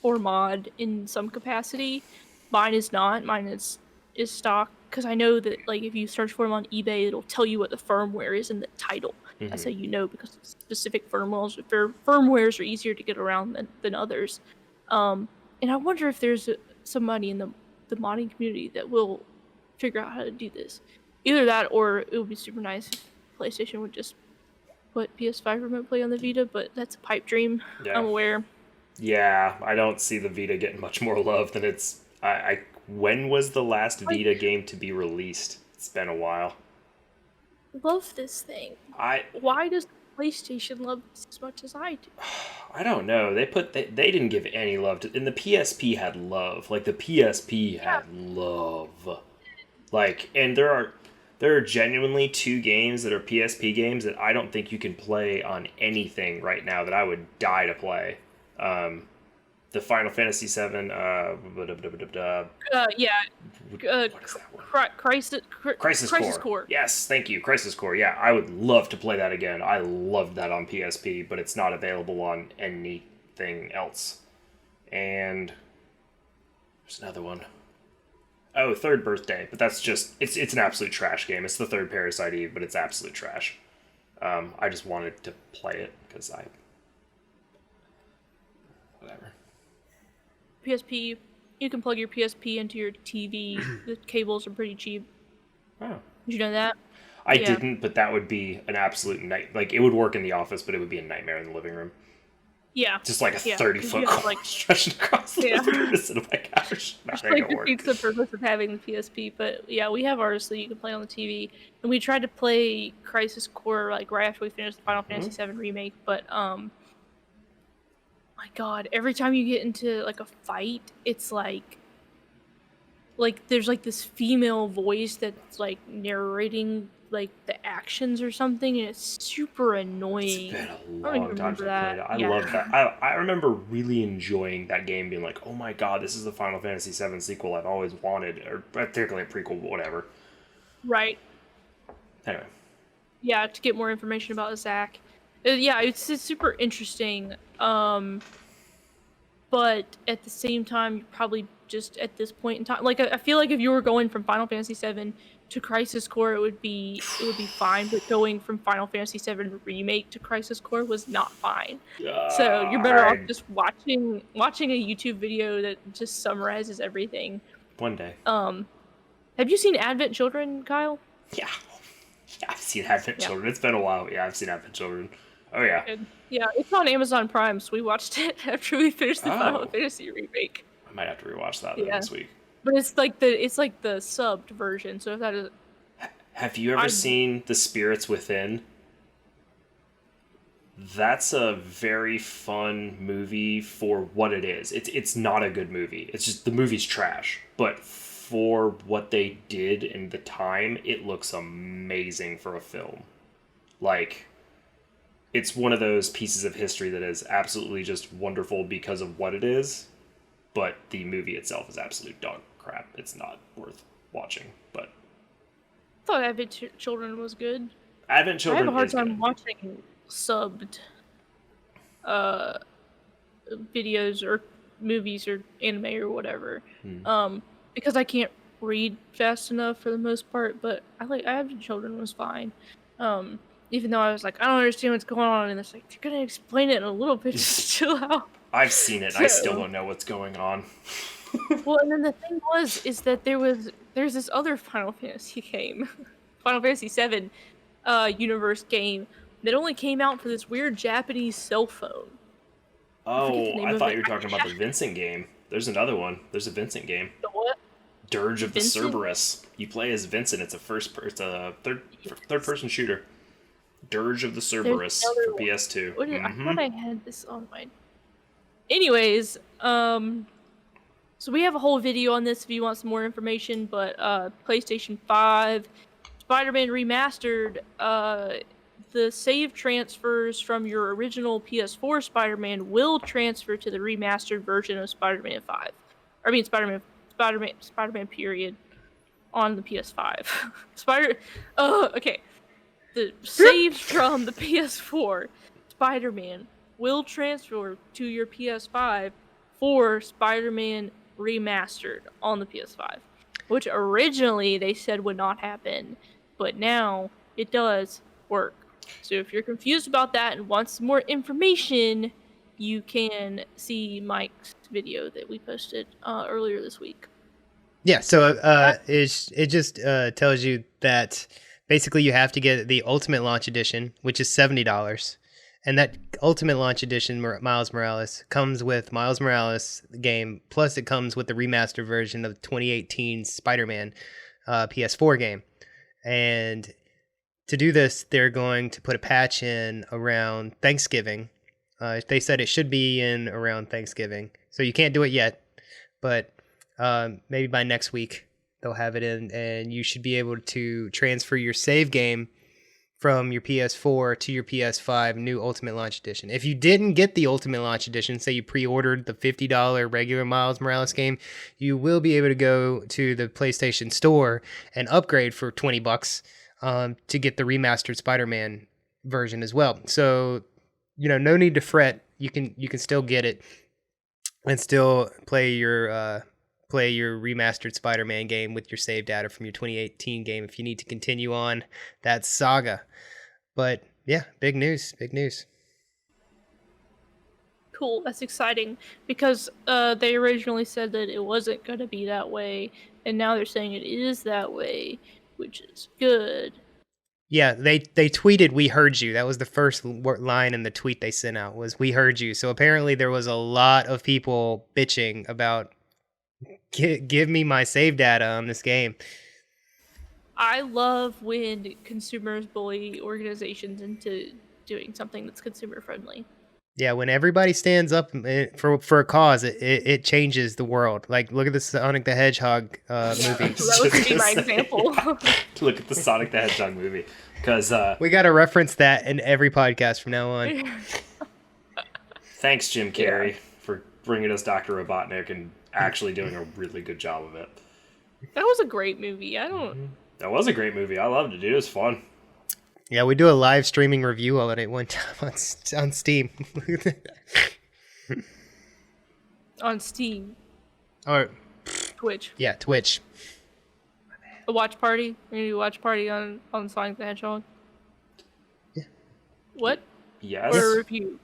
or mod in some capacity. Mine is not. Mine is stock, because I know that like if you search for them on eBay, it'll tell you what the firmware is in the title. That's how you know, because specific firmwares are easier to get around than others. And I wonder if there's somebody in the modding community that will figure out how to do this. Either that, or it would be super nice if PlayStation would just put PS5 Remote Play on the Vita, but that's a pipe dream. Yeah. I'm aware. Yeah, I don't see the Vita getting much more love than it's... When was the last Vita game to be released? It's been a while. Love this thing. Why does PlayStation love this as much as I do? I don't know. They didn't give any love to... And the PSP had love. Like, the PSP had love. Like, and there are genuinely 2 games that are PSP games that I don't think you can play on anything right now that I would die to play. The Final Fantasy VII. What is that one? Crisis Core. Yes, thank you, Crisis Core. Yeah, I would love to play that again. I loved that on PSP, but it's not available on anything else. And there's another one. Oh, Third Birthday, but that's just it's an absolute trash game. It's the third Parasite Eve, but it's absolute trash. I just wanted to play it because whatever. PSP, you can plug your PSP into your TV. The cables are pretty cheap. Oh. Did you know that? I didn't, but that would be an absolute like it would work in the office, but it would be a nightmare in the living room. Yeah. Just like a 30-foot cord stretching across the living room to sit on my couch. Not like defeats the purpose of having the PSP, but yeah, we have ours so you can play on the TV. And we tried to play Crisis Core like right after we finished the Final Fantasy VII remake, but my god, every time you get into like a fight, it's like there's like this female voice that's like narrating like the actions or something, and it's super annoying. It's been a long time since I played it. I love that. I remember really enjoying that game, being like, oh my god, this is the Final Fantasy VII sequel I've always wanted, or particularly a prequel, whatever. Right. Anyway. Yeah, to get more information about Zack. Yeah, it's super interesting. But at the same time, you're probably just at this point in time, like I feel like if you were going from Final Fantasy VII to Crisis Core, it would be fine. But going from Final Fantasy VII Remake to Crisis Core was not fine. So you're better off just watching a YouTube video that just summarizes everything. One day. Have you seen Advent Children, Kyle? Yeah, I've seen Advent Children. It's been a while. Yeah, I've seen Advent Children. Oh yeah. Yeah, it's on Amazon Prime, so we watched it after we finished the Final Fantasy remake. I might have to rewatch that this week. But it's like the subbed version. So if that is. Have you ever seen The Spirits Within? That's a very fun movie for what it is. It's not a good movie. It's just the movie's trash, but for what they did in the time, it looks amazing for a film. Like, it's one of those pieces of history that is absolutely just wonderful because of what it is, but the movie itself is absolute dog crap. It's not worth watching, but... I thought Advent Children was good. Advent Children is I have a hard time watching subbed videos or movies or anime or whatever. Because I can't read fast enough for the most part, but Advent Children was fine. Even though I was like, I don't understand what's going on, and it's like, you're gonna explain it in a little bit, just chill out. I've seen it. So, I still don't know what's going on. Well, and then the thing is that there's this other Final Fantasy game, Final Fantasy VII universe game, that only came out for this weird Japanese cell phone. Oh, I thought you were talking about the Vincent game. There's another one. There's a Vincent game. The what? Dirge of the Cerberus. You play as Vincent. It's a third-person shooter. Dirge of the Cerberus for PS2. I thought I had this on my... Anyways, so we have a whole video on this if you want some more information, but PlayStation 5, Spider-Man Remastered, the save transfers from your original PS4 Spider-Man will transfer to the remastered version of Spider-Man 5. Spider-Man period on the PS5. Okay. The saves from the PS4 Spider-Man will transfer to your PS5 for Spider-Man Remastered on the PS5, which originally they said would not happen, but now it does work. So if you're confused about that and want some more information, you can see Mike's video that we posted earlier this week. Yeah, so it just tells you that basically you have to get the Ultimate Launch Edition, which is $70. And that Ultimate Launch Edition, Miles Morales, comes with Miles Morales, the game, plus it comes with the remastered version of 2018 Spider-Man PS4 game. And to do this, they're going to put a patch in around Thanksgiving. They said it should be in around Thanksgiving. So you can't do it yet, but maybe by next week they'll have it in, and you should be able to transfer your save game from your PS4 to your PS5 new Ultimate Launch Edition. If you didn't get the Ultimate Launch Edition, say you pre-ordered the $50 regular Miles Morales game, you will be able to go to the PlayStation Store and upgrade for $20 to get the remastered Spider-Man version as well. So, no need to fret. You can still get it and still play your remastered Spider-Man game with your save data from your 2018 game if you need to continue on that saga. But yeah, big news. Cool, that's exciting, because they originally said that it wasn't going to be that way, and now they're saying it is that way, which is good. Yeah, they tweeted, "We heard you." That was the first line in the tweet they sent out, was "We heard you." So apparently there was a lot of people bitching about, give me my save data on this game. I love when consumers bully organizations into doing something that's consumer friendly. Yeah, when everybody stands up for a cause, it changes the world. Like, look at the Sonic the Hedgehog movie. That would be my example. Look at the Sonic the Hedgehog movie, because we got to reference that in every podcast from now on. Thanks, Jim Carrey, for bringing us Dr. Robotnik and actually doing a really good job of it. That was a great movie. That was a great movie. I loved it, dude. It was fun. Yeah, we do a live streaming review of it one time on Steam. On Steam. Or Twitch. Yeah, Twitch. A watch party? We're gonna do a watch party on Sonic the Hedgehog? Yeah. What? Yes. Or a review?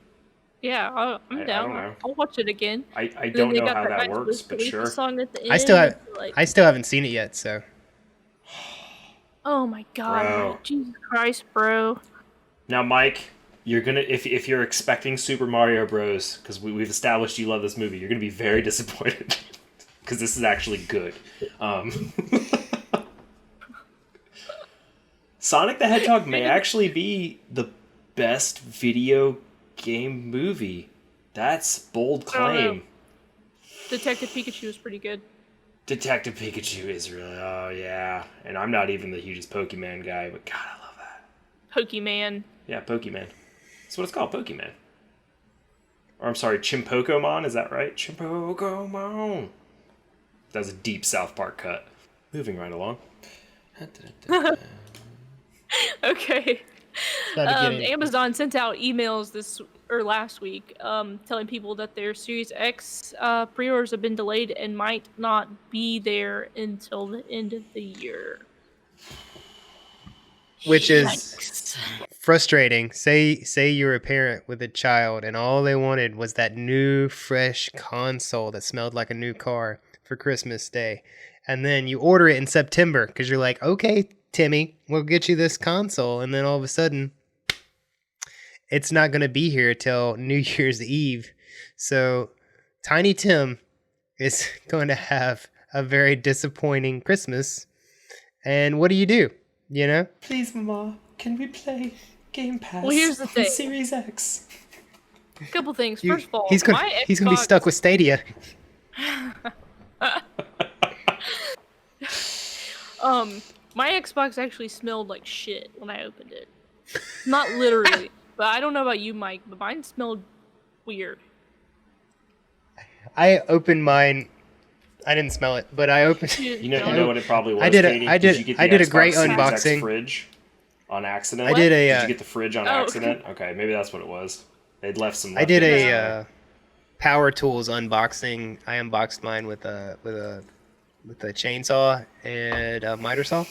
Yeah, I'm down. I don't know. I'll watch it again. I don't know how that works, but sure. Song at the end, I still haven't seen it yet, so. Oh my god, Bro. Jesus Christ, bro. Now, Mike, you're gonna if you're expecting Super Mario Bros, because we've established you love this movie, you're gonna be very disappointed, because this is actually good. Sonic the Hedgehog may actually be the best video game movie. That's bold claim. Detective Pikachu is pretty good. Detective Pikachu is really, oh yeah. And I'm not even the hugest Pokemon guy, but God, I love that. Pokemon. Yeah, Pokemon. That's what it's called, Pokemon. Or I'm sorry, Chimpokomon, is that right? Chimpokomon. That was a deep South Park cut. Moving right along. Okay. Amazon sent out emails last week telling people that their Series X pre-orders have been delayed and might not be there until the end of the year. Which is frustrating. Say you're a parent with a child and all they wanted was that new fresh console that smelled like a new car for Christmas Day. And then you order it in September because you're like, okay, Timmy, we'll get you this console. And then all of a sudden, it's not going to be here till New Year's Eve. So Tiny Tim is going to have a very disappointing Christmas. And what do? You know? Please, Mama, can we play? Game Pass Well, here's the on thing. Series X. A couple things. First of all, he's gonna be stuck with Stadia. My Xbox actually smelled like shit when I opened it. Not literally, but I don't know about you, Mike, but mine smelled weird. I opened mine. I didn't smell it, but I opened. You know what it probably was. I did. Katie? Did you get the I did a Xbox great Series X unboxing. fridge on accident. I did a. Did you get the fridge on accident? Okay, maybe that's what it was. They'd left some. I did leftovers a Power Tools unboxing. I unboxed mine with a chainsaw and a miter saw.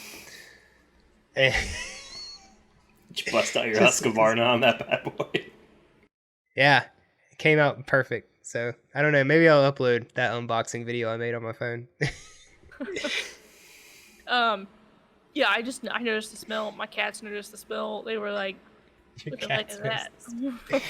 And Did you bust out your Husqvarna on that bad boy? yeah, it came out perfect. So I don't know. Maybe I'll upload that unboxing video I made on my phone. Yeah, I noticed the smell. My cats noticed the smell. They were like, Your what the fuck cats is that? noticed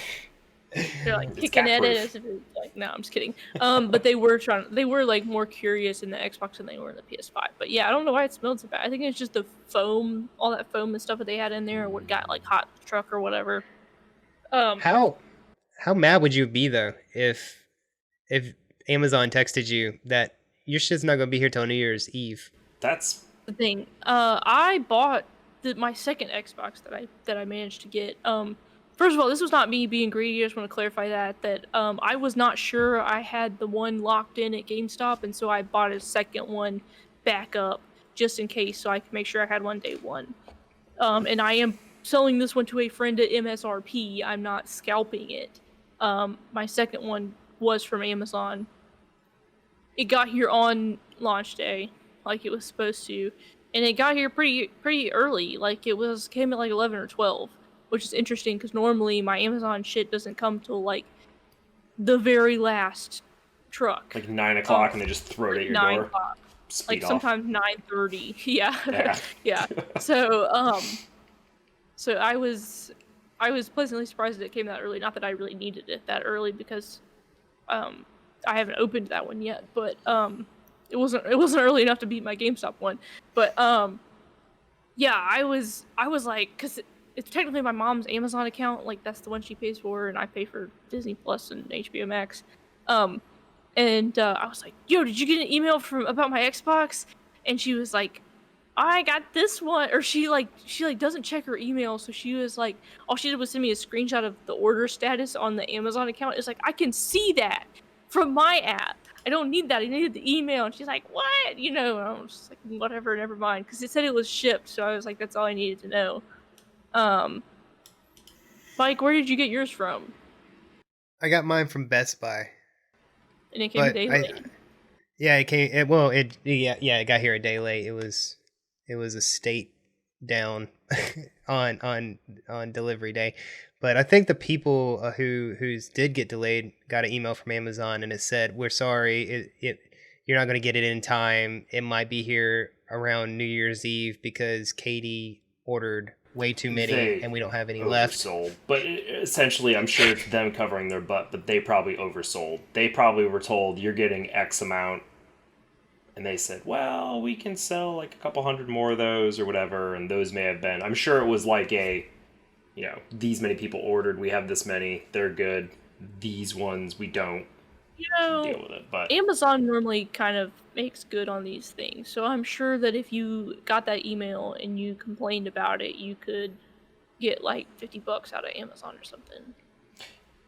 They're like It's kicking at it cat-proof. as if it's like, no, I'm just kidding. But they were like more curious in the Xbox than they were in the PS5. But yeah, I don't know why it smelled so bad. I think it's just the foam, all that foam and stuff that they had in there, or what got like hot in the truck or whatever. How mad would you be though if Amazon texted you that your shit's not gonna be here till New Year's Eve? That's The thing, I bought my second Xbox that I managed to get. First of all, this was not me being greedy. I just want to clarify that I was not sure I had the one locked in at GameStop, and so I bought a second one back up just in case, so I could make sure I had one day one. And I am selling this one to a friend at MSRP. I'm not scalping it. My second one was from Amazon. It got here on launch day, like it was supposed to, and it got here pretty early. Like came at like 11 or 12. Which is interesting because normally my Amazon shit doesn't come till like the very last truck. like 9 o'clock and they just throw it at your 9 door. o'clock. Speed Like off. sometimes 9:30. Yeah. Yeah. Yeah. So so I was pleasantly surprised that it came that early. Not that I really needed it that early because I haven't opened that one yet, but it wasn't early enough to beat my GameStop one. But yeah, I was like, cuz it's technically my mom's Amazon account, like that's the one she pays for, and I pay for Disney Plus and HBO Max. And I was like, "Yo, did you get an email about my Xbox?" And she was like, "I got this one." Or she doesn't check her email, so she was like, all she did was send me a screenshot of the order status on the Amazon account. It's like, I can see that from my app. I don't need that. I needed the email. And she's like, "What?" And I was just like, whatever, never mind, because it said it was shipped, so I was like, that's all I needed to know. Mike, where did you get yours from? I got mine from Best Buy. And it came a day late. Yeah, it came. It got here a day late. It was a state down on delivery day, but I think the people whose did get delayed got an email from Amazon and it said, "We're sorry, you're not going to get it in time. It might be here around New Year's Eve because Katie ordered way too many and we don't have any left." Oversold. But essentially, I'm sure it's them covering their butt, but they probably oversold. They probably were told, you're getting X amount, and they said, well, we can sell like a couple hundred more of those or whatever, and those may have been, I'm sure it was like these many people ordered, we have this many, they're good, these ones we don't. Deal with it, but Amazon normally kind of makes good on these things, so I'm sure that if you got that email and you complained about it, you could get like $50 out of Amazon or something.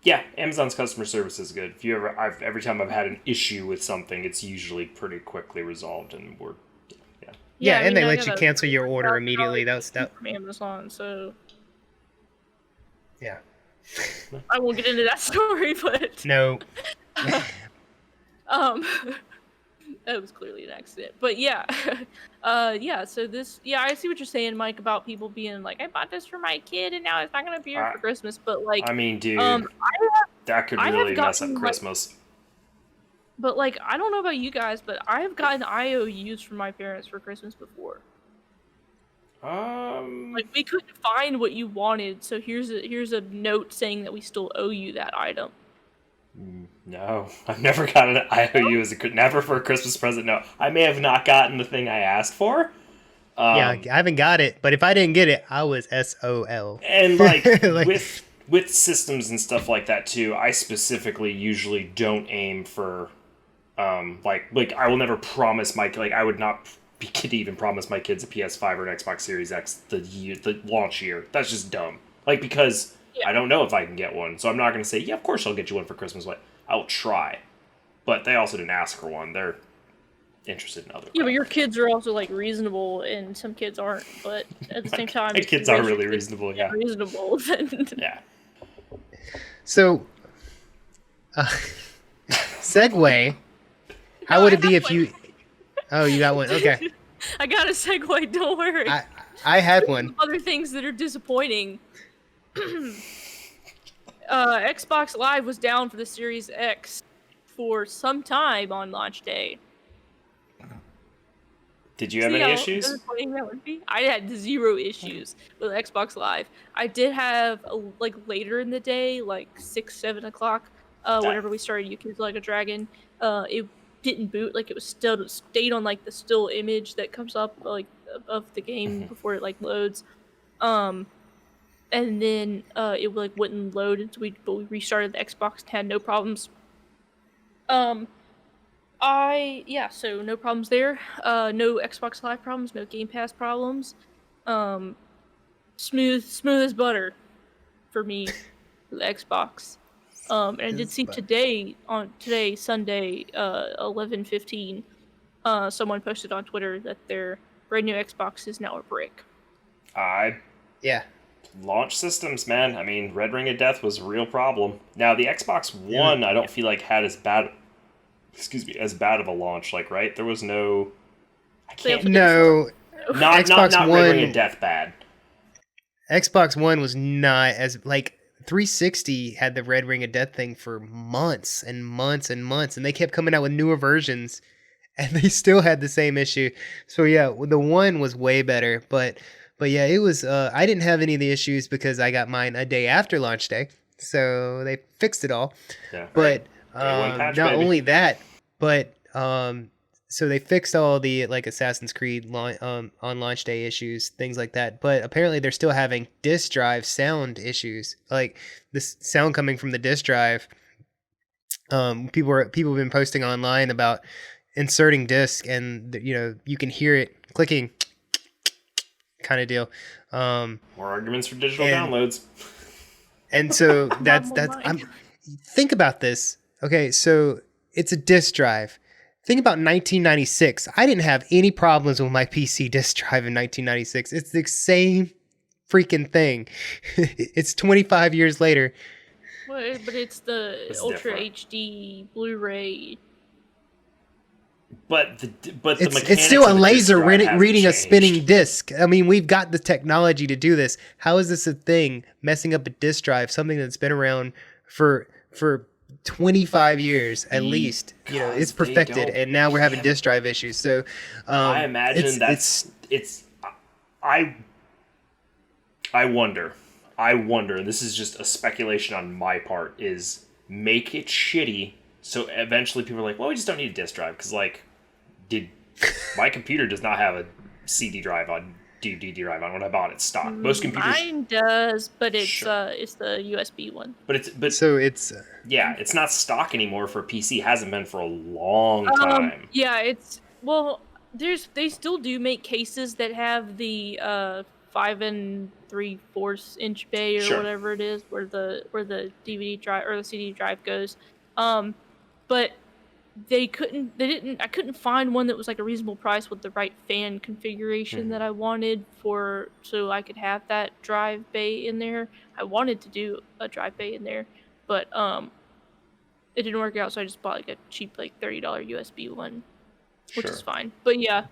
yeah, Amazon's customer service is good. If you every time I've had an issue with something, it's usually pretty quickly resolved, and Yeah, I and mean, they I let you got a cancel your order $1,000 immediately. That from Amazon, so yeah. I won't get into that story, but No. that was clearly an accident. But yeah, yeah. So I see what you're saying, Mike, about people being like, "I bought this for my kid, and now it's not gonna be here for Christmas." But like, I mean, dude, that could I have really mess up gotten, Christmas. but like, I don't know about you guys, but I have gotten IOUs from my parents for Christmas before. Like, we couldn't find what you wanted, so here's a note saying that we still owe you that item. No, I've never gotten an IOU never for a Christmas present. No, I may have not gotten the thing I asked for, Yeah, I haven't got it, but if I didn't get it, I was SOL. And like, Like- with systems and stuff like that too, I specifically usually don't aim for like I will never promise I would not be kid to even promise my kids a PS5 or an Xbox Series X the launch year. That's just dumb. Like, because I don't know if I can get one, so I'm not going to say, yeah, of course I'll get you one for Christmas. But I will try. But they also didn't ask for one. They're interested in other. Yeah, but your kids are also like reasonable, and some kids aren't. But at the same time, my kids are really reasonable. Yeah, reasonable. Yeah. So, segue. How would it be if you? Oh, you got one. Okay. I got a segue. Don't worry. I had one. Other things that are disappointing. Xbox Live was down for the Series X for some time on launch day. Did you have any issues? Disappointing that would be? I had 0 issues with Xbox Live. I did have like later in the day, like 6-7 o'clock. Whenever we started You Kids Like a Dragon, it didn't boot. Like, it was still stayed on like the still image that comes up like of the game before it like loads. And then it like wouldn't load until we restarted the Xbox and had no problems. So no problems there. No Xbox Live problems, no Game Pass problems. Smooth as butter for me for the Xbox. And I did see today, Sunday, 11:15, someone posted on Twitter that their brand new Xbox is now a brick. Yeah. Launch systems, man. I mean, Red Ring of Death was a real problem. Now, the Xbox One, I don't feel like had as bad of a launch. Like, right? There was no. I can't. No. Not Red Ring of Death bad. Xbox One was not as like 360 had the Red Ring of Death thing for months and months and months, and they kept coming out with newer versions, and they still had the same issue. So yeah, the one was way better, but yeah, it was. I didn't have any of the issues because I got mine a day after launch day, so they fixed it all. Yeah. But Patch, not baby. only that, but so they fixed all the like Assassin's Creed on launch day issues, things like that. But apparently they're still having disk drive sound issues, like this sound coming from the disk drive. People have been posting online about inserting disk, and you can hear it clicking, kind of deal. More arguments for digital downloads. And so that's think about this. Okay, so it's a disk drive. Think about 1996. I didn't have any problems with my PC disk drive in 1996. It's the same freaking thing. It's 25 years later. Well, but it's the Ultra HD Blu-ray. But the it's still a laser reading a spinning disc. I mean, we've got the technology to do this. How is this a thing? Messing up a disk drive, something that's been around for 25 years at least. It's perfected, and now we're having disk drive issues. So I imagine I wonder, and this is just a speculation on my part, is make it shitty so eventually people are like, well, we just don't need a disk drive, because my computer does not have a CD drive on DVD drive on when I bought it stock. Most computers. Mine does, but it's the USB one. It's not stock anymore for PC. Hasn't been for a long time. They still do make cases that have the 5 3/4 inch bay or whatever it is, where the DVD drive or the CD drive goes. But I couldn't find one that was like a reasonable price with the right fan configuration that I wanted so I could have that drive bay in there. I wanted to do a drive bay in there, but it didn't work out, so I just bought like a cheap like $30 USB one, which is fine. But yeah,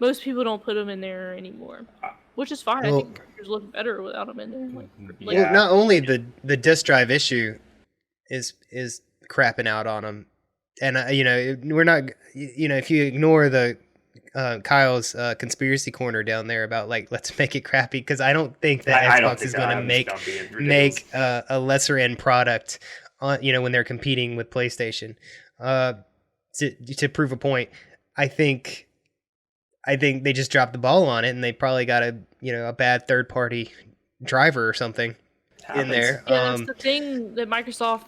most people don't put them in there anymore, which is fine. I think computers look better without them in there. Well, not only the disk drive issue is crapping out on them. And we're not. If you ignore the Kyle's conspiracy corner down there about like let's make it crappy, because I don't think that Xbox is going to make a lesser end product on when they're competing with PlayStation. To prove a point, I think I think they just dropped the ball on it, and they probably got a bad third party driver or something in there. Yeah, that's the thing that Microsoft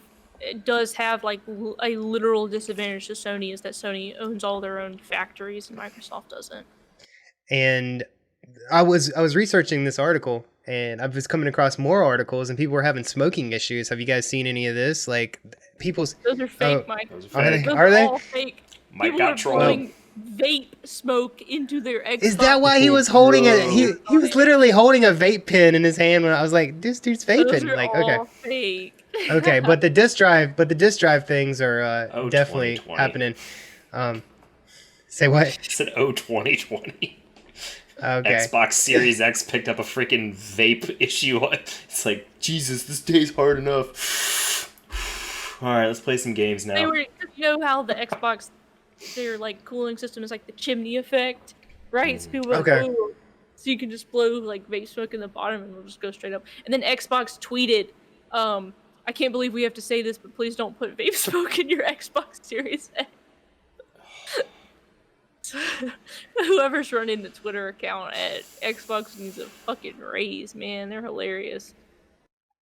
does have, like, a literal disadvantage to Sony, is that Sony owns all their own factories and Microsoft doesn't. And I was researching this article, and I was coming across more articles, and people were having smoking issues. Have you guys seen any of this? Like, those are fake, Mike. Those are they? All fake. Mike people got trolled. Blowing vape smoke into their Xbox. Is that why he was holding it? He was literally holding a vape pen in his hand when I was like, this dude's vaping. Those are like, all okay. fake. Okay, but the disc drive things are definitely 2020. happening. Say what? It said 2020. Okay. Xbox Series X picked up a freaking vape issue. It's like, Jesus, this day's hard enough. All right, let's play some games now. You know how the Xbox, their like cooling system is like the chimney effect, right? So people are like, Okay. "Ooh." So you can just blow like vape smoke in the bottom and it'll just go straight up. And then Xbox tweeted, I can't believe we have to say this, but please don't put vape smoke in your Xbox Series X. Whoever's running the Twitter account at Xbox needs a fucking raise, man. They're hilarious.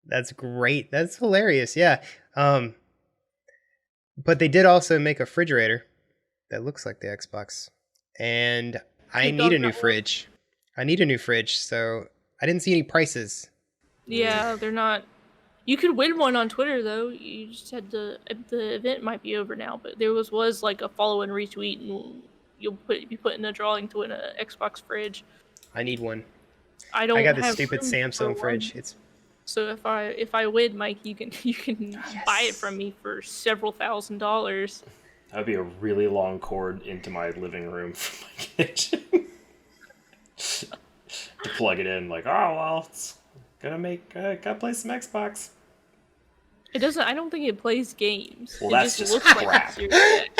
That's great. That's hilarious. Yeah. But they did also make a refrigerator that looks like the Xbox. And I need a new fridge. So I didn't see any prices. Yeah, they're not. You could win one on Twitter though. You just had the event might be over now, but there was like a follow and retweet, and you'll be put in a drawing to win an Xbox fridge. I need one. I got this have stupid room Samsung for fridge. one. It's So if I win, Mike, you can buy it from me for several $1,000s. That'd be a really long cord into my living room from my kitchen. To plug it in, like, oh well, it's gotta play some Xbox. It doesn't. I don't think it plays games. Well, it that's just looks crap. like a Series X.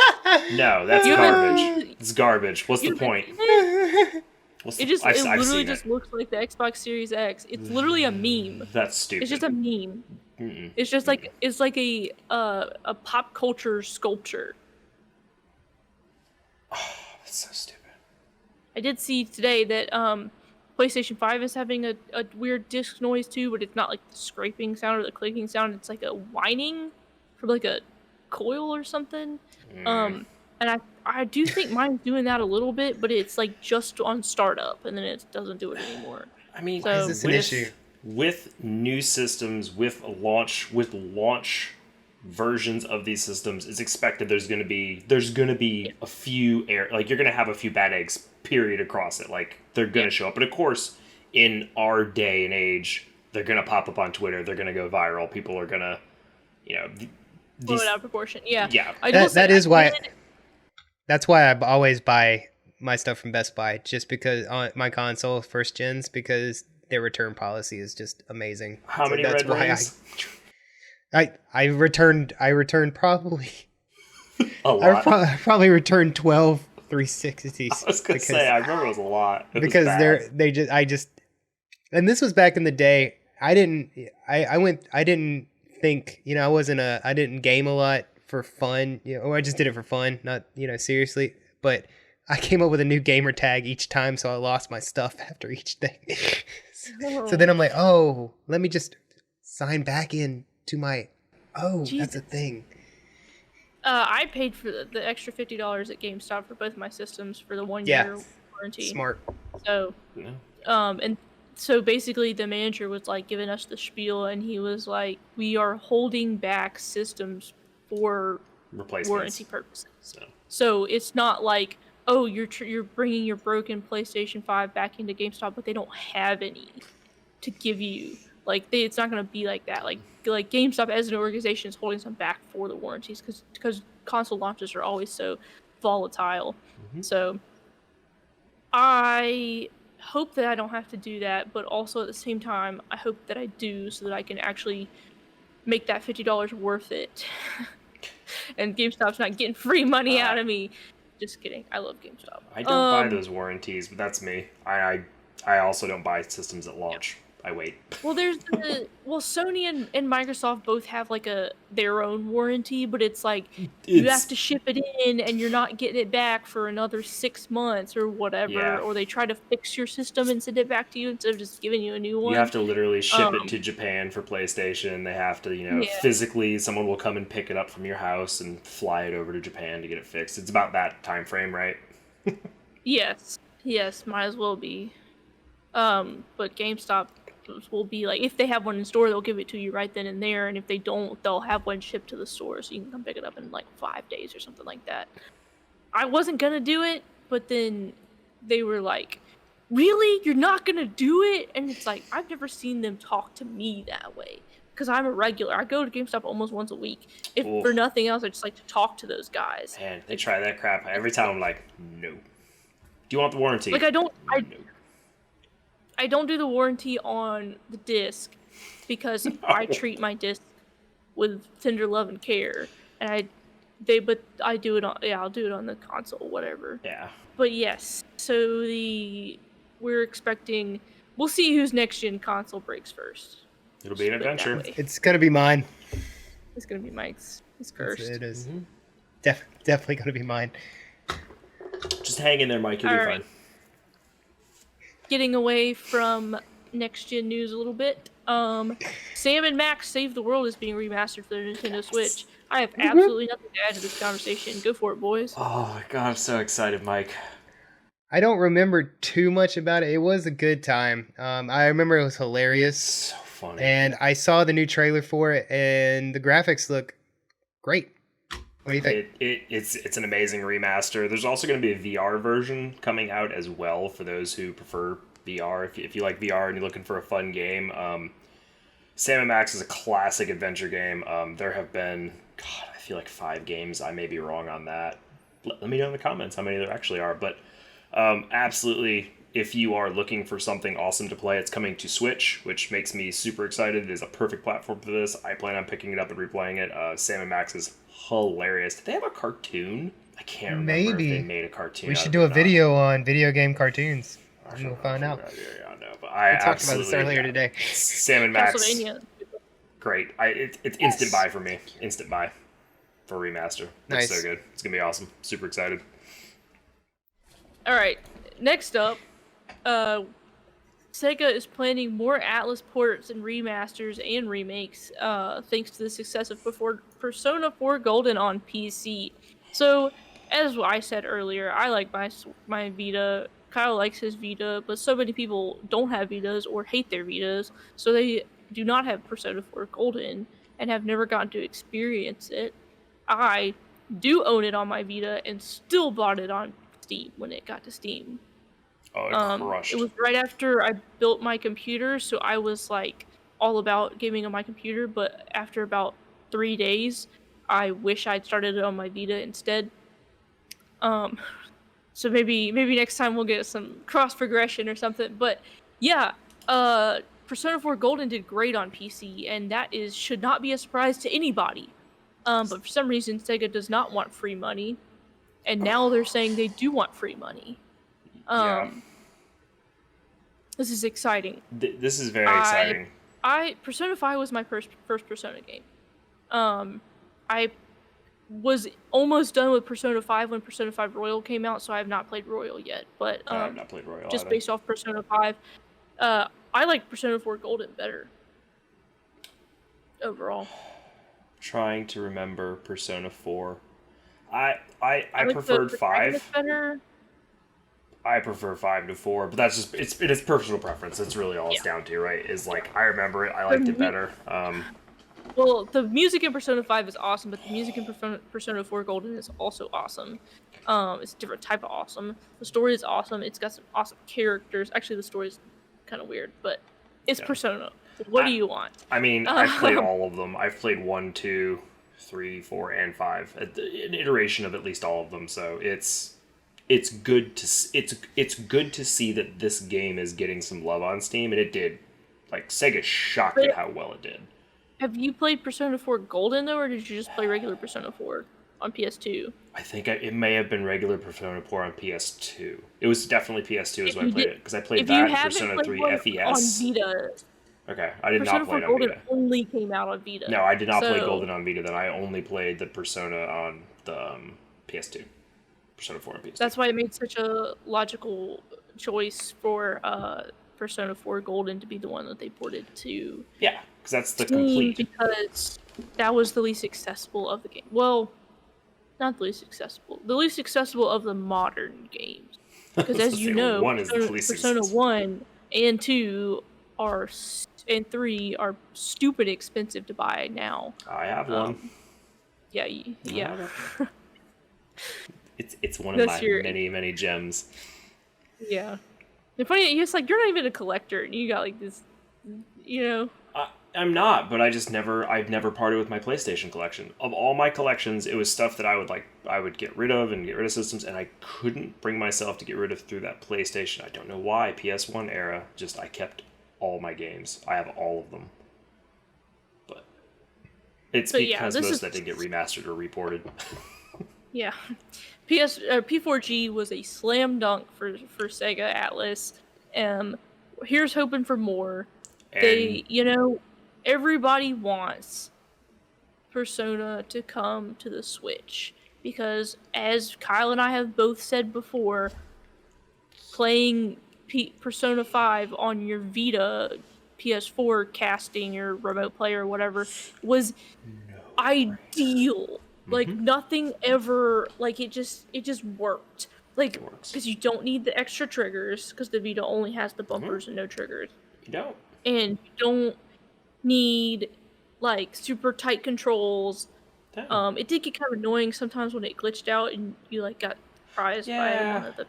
No, that's You garbage. haven't- It's garbage. What's the point? It I've literally seen just it. looks like the Xbox Series X. It's literally a meme. That's stupid. It's just a meme. Mm-mm. It's just like a pop culture sculpture. That's so stupid. I did see today that PlayStation 5 is having a weird disc noise too, but it's not like the scraping sound or the clicking sound. It's like a whining from like a coil or something. And I do think mine's doing that a little bit, but it's like just on startup, and then it doesn't do it anymore. I mean, So- Why is this an issue? With new systems, with launch versions of these systems, it's expected there's gonna be a few like you're gonna have a few bad eggs period across it. Like they're gonna show up, but of course, in our day and age, they're gonna pop up on Twitter. They're gonna go viral. People are gonna, Blow it out of proportion. Yeah. Yeah. That's why I always buy my stuff from Best Buy, just because on my console first gens, because their return policy is just amazing. How many that's red why rings? I returned probably A lot. I probably returned 12 360s. I was gonna say, I remember it was a lot. It was because bad. And this was back in the day. I didn't think, I didn't game a lot for fun, or I just did it for fun, not, seriously. But I came up with a new gamer tag each time, so I lost my stuff after each thing. So then I'm like, oh, let me just sign back in to my, that's a thing. I paid for the extra $50 at GameStop for both my systems for the 1 year warranty. Smart. So, Yeah. and so basically the manager was like giving us the spiel, and he was like, "We are holding back systems for Replacements. warranty purposes." So it's not like, oh, you're bringing your broken PlayStation 5 back into GameStop, but they don't have any to give you. Like it's not gonna be like that. Like GameStop as an organization is holding some back for the warranties because console launches are always so volatile. Mm-hmm. So I hope that I don't have to do that, but also at the same time, I hope that I do so that I can actually make that $50 worth it. And GameStop's not getting free money out of me. Just kidding. I love GameStop. I don't buy those warranties, but that's me. I also don't buy systems at launch. I wait. Well, Sony and Microsoft both have like their own warranty, but it's like you have to ship it in and you're not getting it back for another 6 months or whatever, Yeah. or they try to fix your system and send it back to you instead of just giving you a new one. You have to literally ship it to Japan for PlayStation. They have to, physically, someone will come and pick it up from your house and fly it over to Japan to get it fixed. It's about that time frame, right? Yes, might as well be. But GameStop will be like, if they have one in store, they'll give it to you right then and there, and if they don't, they'll have one shipped to the store, so you can come pick it up in like 5 days or something like that. I wasn't gonna do it, but then they were like, really? You're not gonna do it? And it's like, I've never seen them talk to me that way, because I'm a regular. I go to GameStop almost once a week. If for nothing else, I just like to talk to those guys. Man, they try that crap every time. I'm like, no. Do you want the warranty? Like, I don't do the warranty on the disc because I treat my disc with tender love and care, and I do it on I'll do it on the console, whatever. Yeah. But yes, so we're expecting, we'll see whose next gen console breaks first. It'll be an adventure. It's gonna be mine. It's gonna be Mike's. He's cursed. It is. Mm-hmm. Definitely gonna be mine. Just hang in there, Mike. You'll be fine. Getting away from next gen news a little bit. Sam & Max Save the World is being remastered for the Nintendo Switch. I have absolutely nothing to add to this conversation. Go for it, boys. Oh my god, I'm so excited, Mike. I don't remember too much about it. It was a good time. I remember it was hilarious. So funny. And I saw the new trailer for it, and the graphics look great. What do you think? It's an amazing remaster. There's also going to be a VR version coming out as well for those who prefer VR. If you like VR and you're looking for a fun game, Sam & Max is a classic adventure game. There have been, I feel like 5 games. I may be wrong on that. Let me know in the comments how many there actually are. But absolutely, if you are looking for something awesome to play, it's coming to Switch, which makes me super excited. It is a perfect platform for this. I plan on picking it up and replaying it. Sam & Max is hilarious. Did they have a cartoon? I can't remember if they made a cartoon. We should do a video on video game cartoons. We'll find out. I know, but I talked about this earlier today. Sam & Max. Great. It's instant buy for me. Instant buy for remaster. Nice. It's so good. It's going to be awesome. Super excited. All right. Next up, Sega is planning more Atlas ports and remasters and remakes, thanks to the success of Persona 4 Golden on PC. So, as I said earlier, I like my Vita. Kyle likes his Vita, but so many people don't have Vitas or hate their Vitas, so they do not have Persona 4 Golden and have never gotten to experience it. I do own it on my Vita and still bought it on Steam when it got to Steam. Oh, it crushed. It was right after I built my computer, so I was like all about gaming on my computer, but after about 3 days, I wish I'd started it on my Vita instead. So maybe next time we'll get some cross progression or something. But yeah, Persona 4 Golden did great on PC, and that should not be a surprise to anybody. But for some reason, Sega does not want free money, and now they're saying they do want free money. This is exciting. This is very exciting. Persona 5 was my first Persona game. I was almost done with Persona 5 when Persona 5 Royal came out, so I have not played Royal yet. But I have not played Royal just either. based off Persona 5, I like Persona 4 Golden better overall. Trying to remember Persona 4. I like preferred the 5. Better. I prefer 5 to 4, but that's just it is personal preference. That's really all it's down to, right? Is like I remember it, I liked it better. Well, the music in Persona 5 is awesome, but the music in Persona 4 Golden is also awesome. It's a different type of awesome. The story is awesome. It's got some awesome characters. Actually, the story is kind of weird, but it's Persona. What do you want? I mean, I've played all of them. I've played 1, 2, 3, 4, and 5. An iteration of at least all of them. So it's good to see that this game is getting some love on Steam, and it did. Like Sega's shocked at how well it did. Have you played Persona 4 Golden, though, or did you just play regular Persona 4 on PS2? I think it may have been regular Persona 4 on PS2. It was definitely PS2 is when I played it, because I played that and Persona 3 FES. On Vita, Okay, I did Persona not play 4 it on Golden Vita. only came out on Vita. No, I did not play So- Golden on Vita. Then I only played the Persona on the PS2. Persona 4 on PS2. That's why it made such a logical choice for Persona 4 Golden to be the one that they ported to Yeah, because that's the Steam, complete. because that was the least accessible of the game. Well, not the least accessible. The least accessible of the modern games. Because as you know, one is the least Persona accessible. 1 and 2 and 3 are stupid expensive to buy now. I have one. Yeah, yeah. It's one of That's my your- many gems. Yeah. The funny, it's like you're not even a collector, and you got like this, you know. I'm not, but I've never parted with my PlayStation collection. Of all my collections, it was stuff that I would get rid of and get rid of systems, and I couldn't bring myself to get rid of through that PlayStation. I don't know why. PS1 era, I kept all my games. I have all of them. But it's because most of that didn't get remastered or reported. Yeah. P4G was a slam dunk for Sega Atlas. Here's hoping for more. Everybody wants Persona to come to the Switch because, as Kyle and I have both said before, playing Persona 5 on your Vita, PS4 casting, your remote play or whatever was ideal. Like nothing ever, like it just worked. Like, because you don't need the extra triggers, because the Vita only has the bumpers and no triggers. You don't. And you don't need like super tight controls. It did get kind of annoying sometimes when it glitched out and you like got surprised by one of the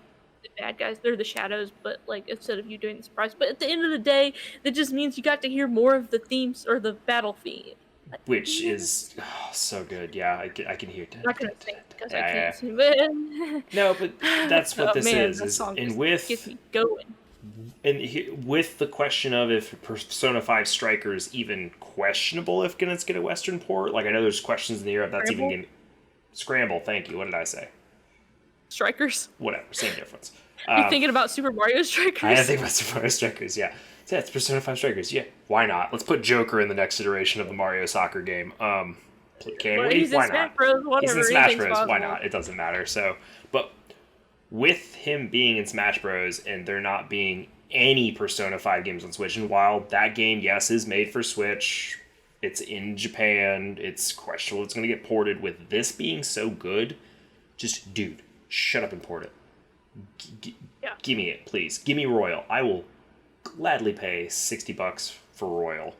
bad guys. They're the shadows, but like instead of you doing the surprise. But at the end of the day, that just means you got to hear more of the themes or the battle theme. Which is so good. Yeah, I can hear that. I'm not gonna sing because I can't sing, but no, but that's what this is. And with gets me going. And with the question of if Persona 5 Striker is even questionable if it's get a Western port, like I know there's questions in the air if that's even getting Scramble. Thank you. What did I say? Strikers. Whatever. Same difference. You thinking about Super Mario Strikers? I think about Super Mario Strikers. Yeah. Yeah, it's Persona 5 Strikers. Yeah, why not? Let's put Joker in the next iteration of the Mario Soccer game. Can we? He's Why in Smash not? Bros, whatever, He's in Smash Bros. Possible. Why not? It doesn't matter. So, but with him being in Smash Bros. And there not being any Persona 5 games on Switch, and while that game, yes, is made for Switch, it's in Japan, it's questionable it's going to get ported. With this being so good, just, dude, shut up and port it. Give me it, please. Give me Royal. I will gladly pay $60 for Royal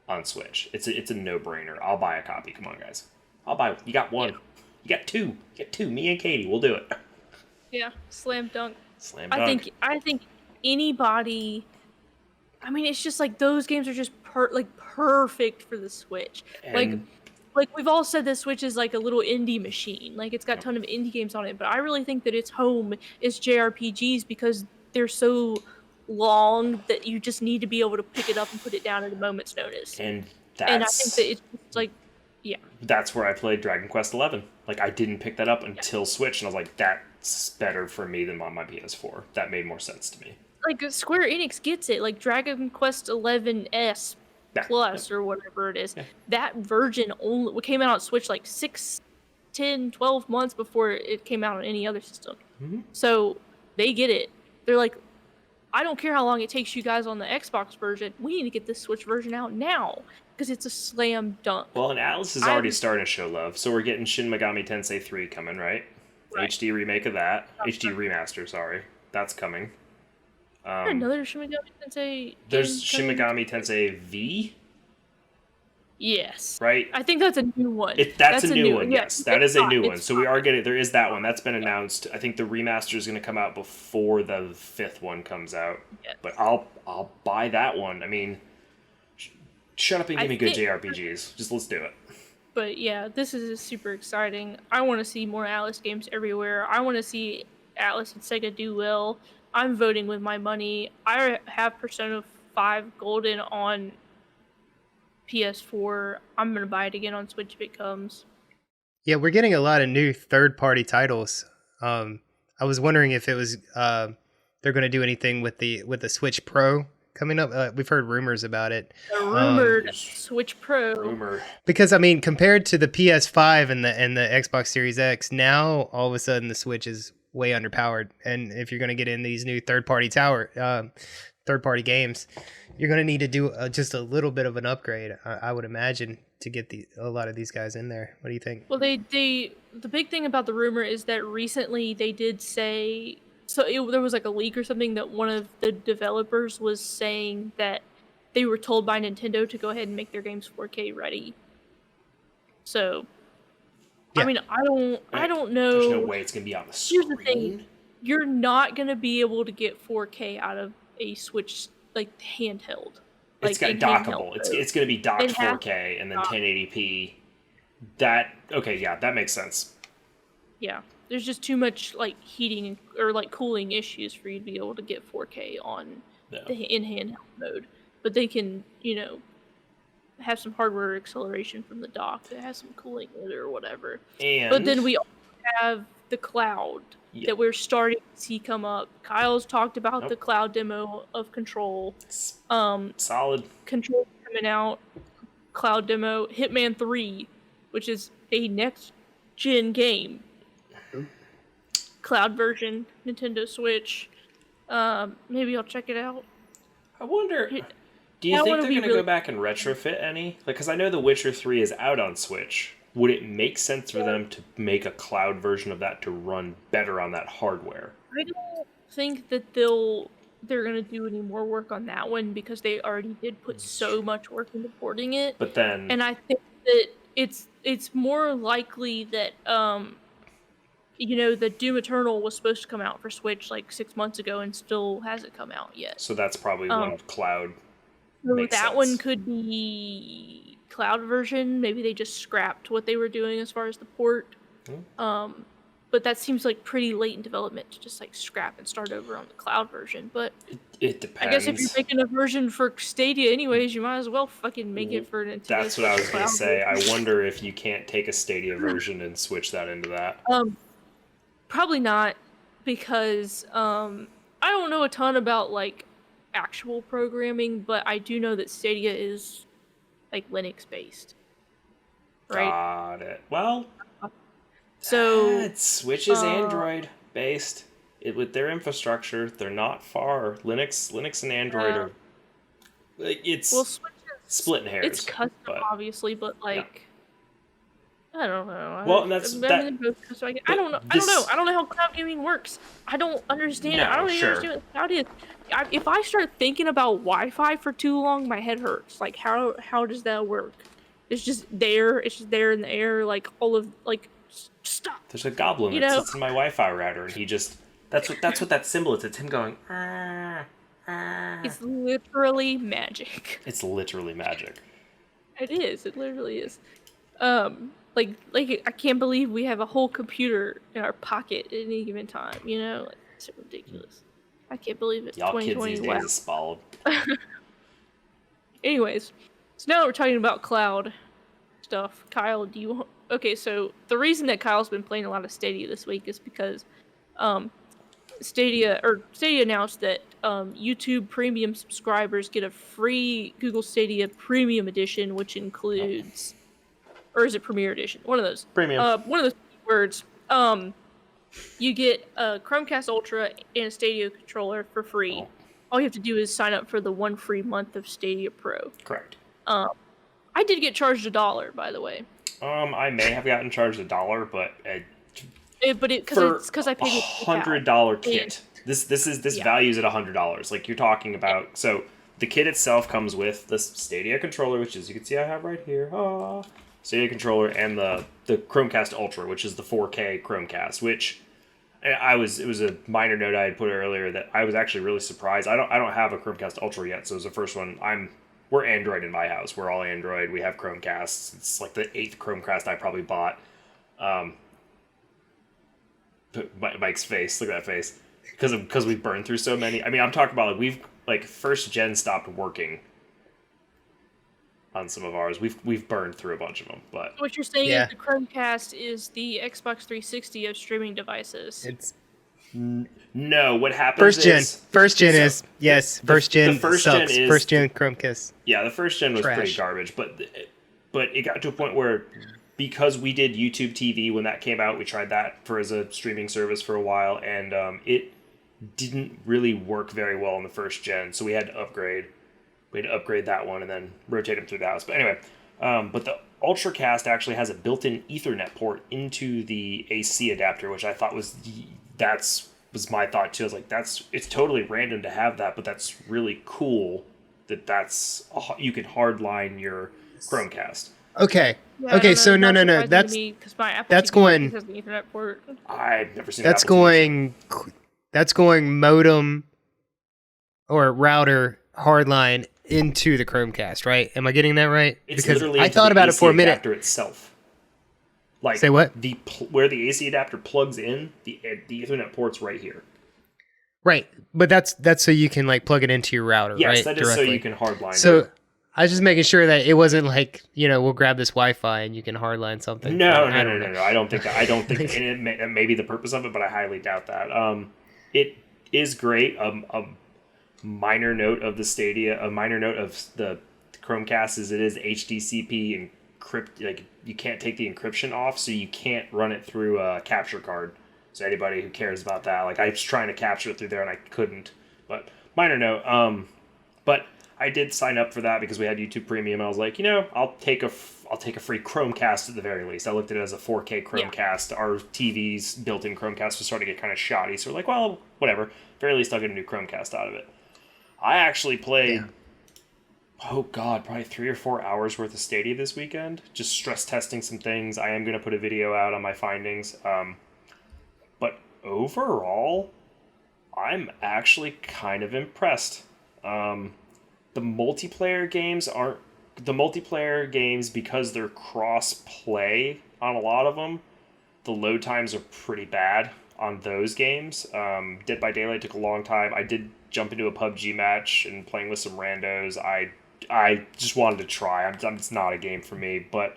on Switch. It's a no-brainer. I'll buy a copy. Come on, guys. I'll buy. You got one. You got two. You got two. Me and Katie. We'll do it. Yeah, slam dunk. Slam dunk. I think anybody. I mean, it's just like those games are just perfect for the Switch. And Like we've all said, this Switch is like a little indie machine. Like it's got a ton of indie games on it, but I really think that its home is JRPGs because they're so long that you just need to be able to pick it up and put it down at a moment's notice. And I think that it's just like, yeah. That's where I played Dragon Quest XI. Like, I didn't pick that up until Switch, and I was like, that's better for me than on my PS4. That made more sense to me. Like, Square Enix gets it. Like, Dragon Quest XI Plus or whatever it is. Yeah. That version only came out on Switch like 6, 10, 12 months before it came out on any other system. Mm-hmm. So, they get it. They're like, I don't care how long it takes you guys on the Xbox version. We need to get this Switch version out now because it's a slam dunk. Well, and Atlas is already starting to show love, so we're getting Shin Megami Tensei 3 coming, right? HD remake of that. HD remaster, sorry. That's coming. Another Shin Megami Tensei. There's Shin Megami Tensei V? Yes. Right? I think that's a new one. That's a new one, yes. That is a new one. So we are getting, there is that one. That's been announced. I think the remaster is going to come out before the 5th one comes out. Yes. But I'll buy that one. I mean, shut up and give me good JRPGs. Just let's do it. But yeah, this is super exciting. I want to see more Atlas games everywhere. I want to see Atlas and Sega do well. I'm voting with my money. I have Persona 5 Golden on PS4. I'm going to buy it again on Switch if it comes. Yeah, we're getting a lot of new third-party titles. I was wondering if it was they're going to do anything with the Switch Pro coming up. We've heard rumors about it. A rumored Switch Pro. Rumor. Because I mean, compared to the PS5 and the Xbox Series X, now all of a sudden the Switch is way underpowered. And if you're going to get in these new third-party games, you're going to need to do just a little bit of an upgrade, I would imagine, to get a lot of these guys in there. What do you think? Well, the big thing about the rumor is that recently they did say, there was like a leak or something that one of the developers was saying that they were told by Nintendo to go ahead and make their games 4K ready. So, yeah. I mean, I don't know. There's no way it's gonna be on the screen. Here's the thing: you're not gonna be able to get 4K out of a Switch like handheld. It's got dockable. It's going to be docked 4K and then 1080p. That makes sense. Yeah, there's just too much like heating or like cooling issues for you to be able to get 4K on in handheld mode. But they can, have some hardware acceleration from the dock that has some cooling with it or whatever. But then we also have the cloud that we're starting to see come up. Kyle's talked about the cloud demo of Control. Solid. Control coming out. Cloud demo. Hitman 3, which is a next-gen game. Cloud version. Nintendo Switch. Maybe I'll check it out. I wonder... Do you think they're going to go back and retrofit any? Because I know The Witcher 3 is out on Switch. Would it make sense for them to make a cloud version of that to run better on that hardware? I don't think that they're going to do any more work on that one because they already did put so much work into porting it. But then... And I think that it's more likely that, the Doom Eternal was supposed to come out for Switch like 6 months ago and still hasn't come out yet. So that's probably one cloud makes sense. One could be... cloud version. Maybe they just scrapped what they were doing as far as the port. But that seems like pretty late in development to just like scrap and start over on the cloud version. But it depends. I guess if you're making a version for Stadia anyways, you might as well fucking make it for Nintendo. That's what I was going to say. I wonder if you can't take a Stadia version and switch that into that. Probably not, because I don't know a ton about like actual programming, but I do know that Stadia is like Linux based, right? Got it. Well, so Switch is Android based. With their infrastructure, they're not far. Linux and Android are. It's Switch is, splitting hairs. It's custom, obviously, but like. I don't know. Well, that's that. I don't know. I don't know how cloud gaming works. I don't understand it. I don't even understand what cloud is. If I start thinking about Wi-Fi for too long, my head hurts. Like, how does that work? It's just there. It's just there in the air. Like all of stop. There's a goblin that sits in my Wi-Fi router, and he just that's what that symbol is. It's him going. It's literally magic. It's literally magic. It is. It literally is. Like I can't believe we have a whole computer in our pocket at any given time. It's ridiculous. I can't believe it. Y'all kids these days is spoiled. Anyways, so now that we're talking about cloud stuff, Kyle, okay, so the reason that Kyle's been playing a lot of Stadia this week is because Stadia announced that YouTube Premium subscribers get a free Google Stadia Premium Edition, which includes... Or is it Premier Edition? One of those. Premium. One of those words. You get a Chromecast Ultra and a Stadia controller for free. Oh. All you have to do is sign up for the 1 free month of Stadia Pro. Correct. I did get charged $1, by the way. I may have gotten charged $1, but because I paid $100 kit. This values at $100. Like you're talking about. So the kit itself comes with the Stadia controller, which, as you can see, I have right here. Stadia controller and the Chromecast Ultra, which is the 4K Chromecast, which it was a minor note I had put earlier that I was actually really surprised. I don't have a Chromecast Ultra yet, so it was the first one. We're Android in my house. We're all Android. We have Chromecasts. It's like the 8th Chromecast I probably bought. Mike's face. Look at that face. Because we've burned through so many. I mean, I'm talking about we've first gen stopped working on some of ours. We've burned through a bunch of them, but what you're saying is the Chromecast is the Xbox 360 of streaming devices. No, what happens First gen. is... First gen so is, yes, first gen first sucks. gen is First gen Chromecast. Yeah, the first gen was Trash. pretty garbage, but it got to a point where, because we did YouTube TV when that came out, we tried that as a streaming service for a while, and it didn't really work very well in the first gen, so we had to upgrade. We had to upgrade that one and then rotate them through the house. But anyway, but the Ultracast actually has a built-in Ethernet port into the AC adapter, which I thought was my thought too. I was like, it's totally random to have that, but that's really cool you can hardline your Chromecast. Okay. Yeah, Okay, so no. That's my Apple That's TV going- has an Ethernet port. I've never seen That's Apple TV. that's going modem or router hardline into the Chromecast, right? Am I getting that right? It's Because literally I into thought the about it AC for a minute. adapter itself. Like, Say what? Where the AC adapter plugs in, the Ethernet port's right here. Right, but that's so you can like plug it into your router, Yes, right? that is directly. so you can hardline. So I was just making sure that it wasn't like, we'll grab this Wi-Fi and you can hardline something. No. I don't know. I don't think that. I don't think that may be the purpose of it, but I highly doubt that. It is great. A minor note of the Stadia, a minor note of the Chromecast is it is HDCP encrypt. Like, you can't take the encryption off, so you can't run it through a capture card. So anybody who cares about that, like, I was trying to capture it through there and I couldn't. But minor note. But I did sign up for that because we had YouTube Premium. I was like, I'll take a free Chromecast at the very least. I looked at it as a 4K Chromecast. Yeah. Our TV's built-in Chromecast was starting to get kind of shoddy, so we're like, well, whatever. Very least I'll get a new Chromecast out of it. I actually played, probably 3 or 4 hours worth of Stadia this weekend, just stress testing some things. I am going to put a video out on my findings. But overall, I'm actually kind of impressed. The multiplayer games, because they're cross-play on a lot of them, the load times are pretty bad on those games. Dead by Daylight took a long time. I did jump into a PUBG match and playing with some randos. I just wanted to try. It's not a game for me, but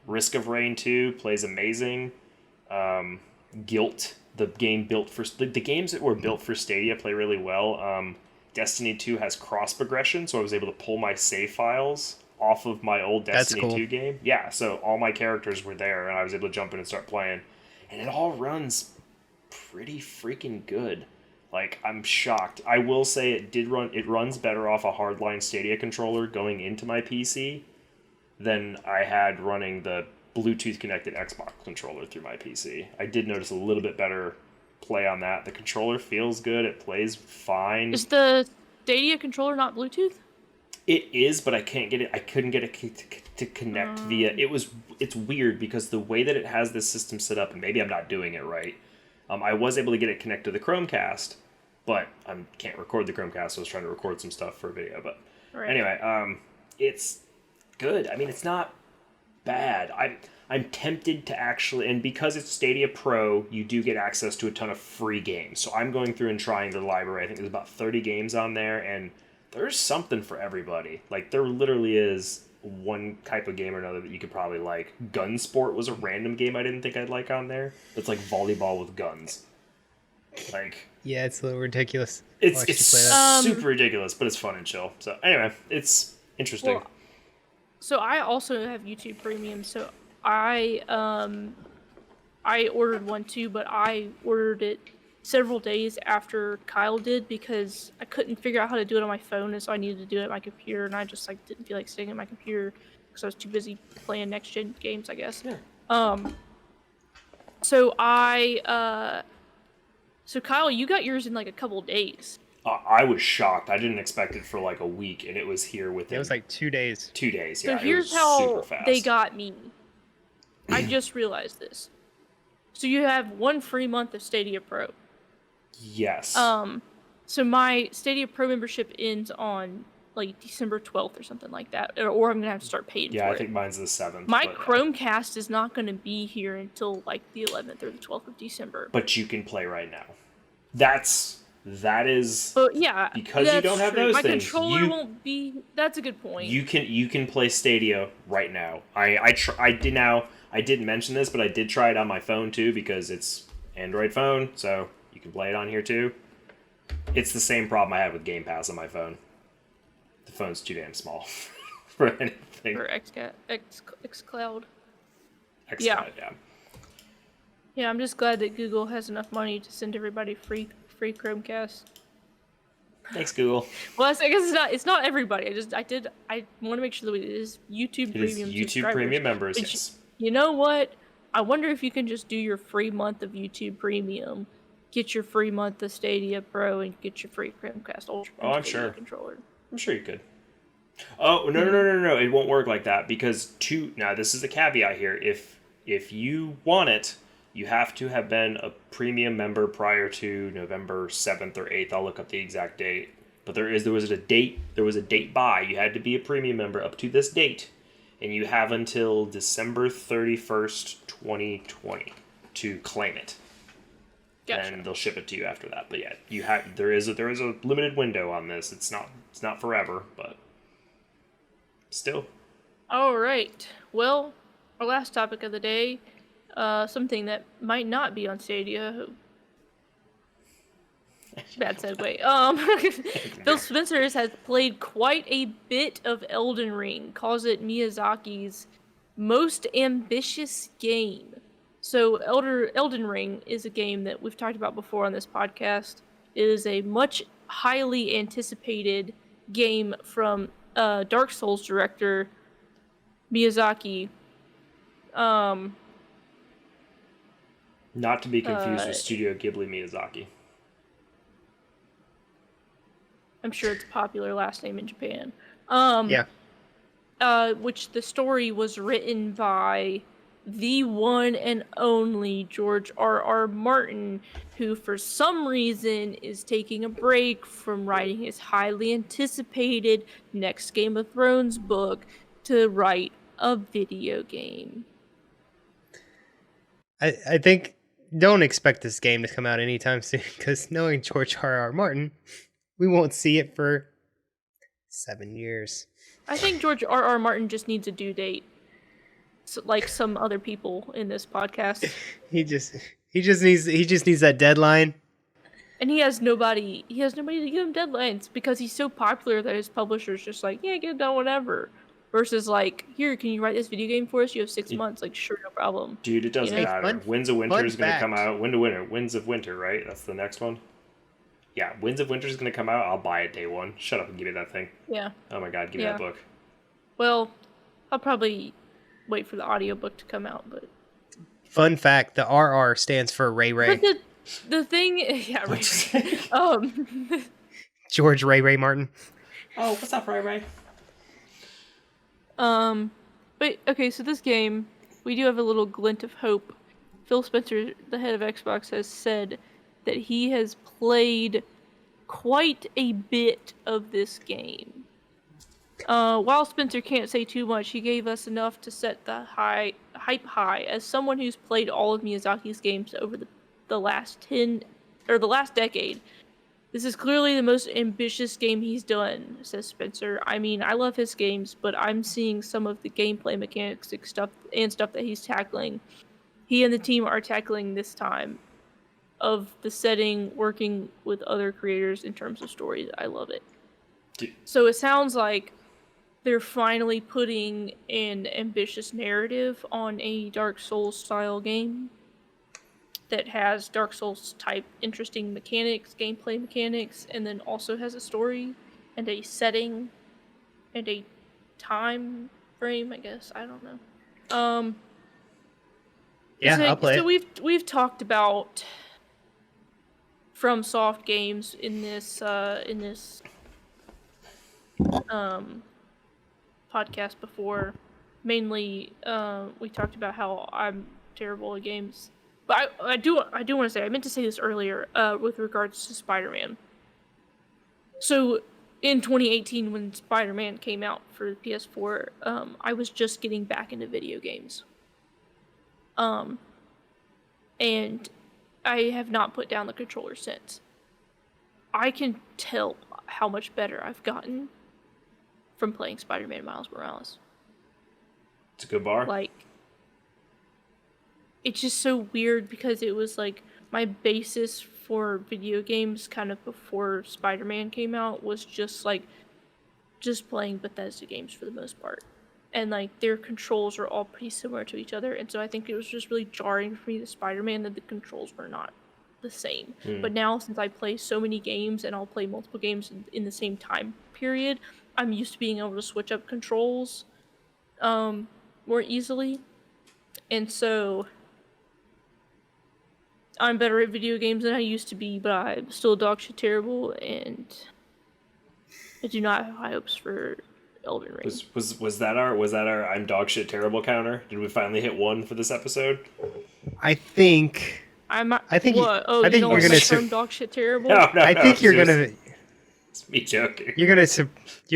Risk of Rain 2 plays amazing. Guilt, the game built for... The games that were built for Stadia play really well. Destiny 2 has cross progression, so I was able to pull my save files off of my old Destiny 2 game. Yeah, so all my characters were there, and I was able to jump in and start playing. And it all runs pretty freaking good. Like, I'm shocked. I will say it runs better off a hardline Stadia controller going into my PC than I had running the Bluetooth connected Xbox controller through my PC. I did notice a little bit better play on that. The controller feels good. It plays fine. Is the Stadia controller not Bluetooth? It is, but I couldn't get it to connect via. It's weird because the way that it has this system set up, and maybe I'm not doing it right. I was able to get it connected to the Chromecast, but I can't record the Chromecast. So I was trying to record some stuff for a video, but anyway, it's good. I mean, it's not bad. I'm tempted to actually, and because it's Stadia Pro, you do get access to a ton of free games. So I'm going through and trying the library. I think there's about 30 games on there, and there's something for everybody. Like, there literally is one type of game or another that you could probably like. Gunsport was a random game I didn't think I'd like on there. It's like volleyball with guns. Like, yeah, it's a little ridiculous. It's super ridiculous, but it's fun and chill. So anyway, it's interesting. Well, so I also have YouTube Premium, so I ordered one too, but I ordered it several days after Kyle did because I couldn't figure out how to do it on my phone, and so I needed to do it on my computer, and I just didn't feel like sitting at my computer because I was too busy playing next gen games, I guess. Yeah. So Kyle, you got yours in like a couple days. I was shocked. I didn't expect it for like a week, and it was here within... It was like 2 days. 2 days, So yeah. here's how they got me. I just realized this. So you have 1 free month of Stadia Pro. Yes. So my Stadia Pro membership ends on like December 12th or something like that, or I'm gonna have to start paying for it. Yeah, I think mine's the 7th. My Chromecast is not gonna be here until like the 11th or the 12th of December. But you can play right now. That is. But yeah, because you don't have those my things. My controller won't be. That's a good point. You can play Stadia right now. I did mention this, but I did try it on my phone too because it's Android phone, so you can play it on here too. It's the same problem I had with Game Pass on my phone. The phone's too damn small for anything. For xCloud. xCloud, yeah. Yeah, I'm just glad that Google has enough money to send everybody free Chromecast. Thanks, Google. Well, I guess it's not everybody. I want to make sure that it is YouTube It Premium is YouTube subscribers. Premium members, Which, yes. you know what? I wonder if you can just do your free month of YouTube Premium, get your free month of Stadia Pro, and get your free Chromecast Ultra I'm Stadia sure. controller. I'm sure you could. Oh, no. It won't work like that because now this is a caveat here. If you want it, you have to have been a premium member prior to November 7th or 8th. I'll look up the exact date. But there was a date buy. You had to be a premium member up to this date. And you have until December 31st, 2020 to claim it. Gotcha. And they'll ship it to you after that. But yeah, there is a limited window on this. It's not forever, but still. All right. Well, our last topic of the day, something that might not be on Stadia. Bad segue. Phil Spencer has played quite a bit of Elden Ring, calls it Miyazaki's most ambitious game. So Elden Ring is a game that we've talked about before on this podcast. It is a much highly anticipated game from Dark Souls director Miyazaki. Not to be confused with Studio Ghibli Miyazaki. I'm sure it's a popular last name in Japan. Yeah. Which the story was written by the one and only George R.R. Martin, who for some reason is taking a break from writing his highly anticipated next Game of Thrones book to write a video game. I think don't expect this game to come out anytime soon because knowing George R.R. Martin, we won't see it for 7 years. I think George R.R. Martin just needs a due date, so, like some other people in this podcast. he just needs that deadline. And he has nobody to give him deadlines because he's so popular that his publisher's just like, yeah, get it done whenever. Versus like, here, can you write this video game for us? You have 6 months. Like, sure, no problem. Dude, it doesn't matter. Winds of Winter is going to come out. Winds of Winter, right? That's the next one. Yeah, Winds of Winter is going to come out. I'll buy it day one. Shut up and give me that thing. Yeah. Oh my god, give me that book. Well, I'll probably wait for the audiobook to come out, but... Fun fact, the RR stands for Ray Ray. But the thing... Yeah, Ray Ray. George Ray Martin. Oh, what's up, Ray Ray? But, okay, so this game, we do have a little glint of hope. Phil Spencer, the head of Xbox, has said that he has played quite a bit of this game. While Spencer can't say too much, he gave us enough to set the hype high. As someone who's played all of Miyazaki's games over the last decade, this is clearly the most ambitious game he's done, says Spencer. I mean, I love his games, but I'm seeing some of the gameplay mechanics stuff that he's tackling. He and the team are tackling this time of the setting, working with other creators in terms of stories. I love it. So it sounds like they're finally putting an ambitious narrative on a Dark Souls style game that has Dark Souls type interesting mechanics, gameplay mechanics, and then also has a story and a setting and a time frame, I guess. I don't know. Yeah, I'll play so it. we've talked about FromSoft games in this podcast before. Mainly, we talked about how I'm terrible at games, but I do want to say, I meant to say this earlier with regards to Spider-Man. So in 2018, when Spider-Man came out for the PS4, I was just getting back into video games. And I have not put down the controller since. I can tell how much better I've gotten from playing Spider-Man Miles Morales. It's a good bar. Like, it's just so weird because it was like my basis for video games kind of before Spider-Man came out was just playing Bethesda games for the most part. And like their controls are all pretty similar to each other, and so I think it was just really jarring for me the Spider-Man that the controls were not the same. But now since I play so many games and I'll play multiple games in the same time period, I'm used to being able to switch up controls more easily. And so I'm better at video games than I used to be, but I'm still dog shit terrible, and I do not have high hopes for Elden Ring. Was that our I'm dog shit terrible counter? Did we finally hit 1 for this episode? I think you're gonna term dog shit terrible. No, I think you're gonna. It's me joking. You're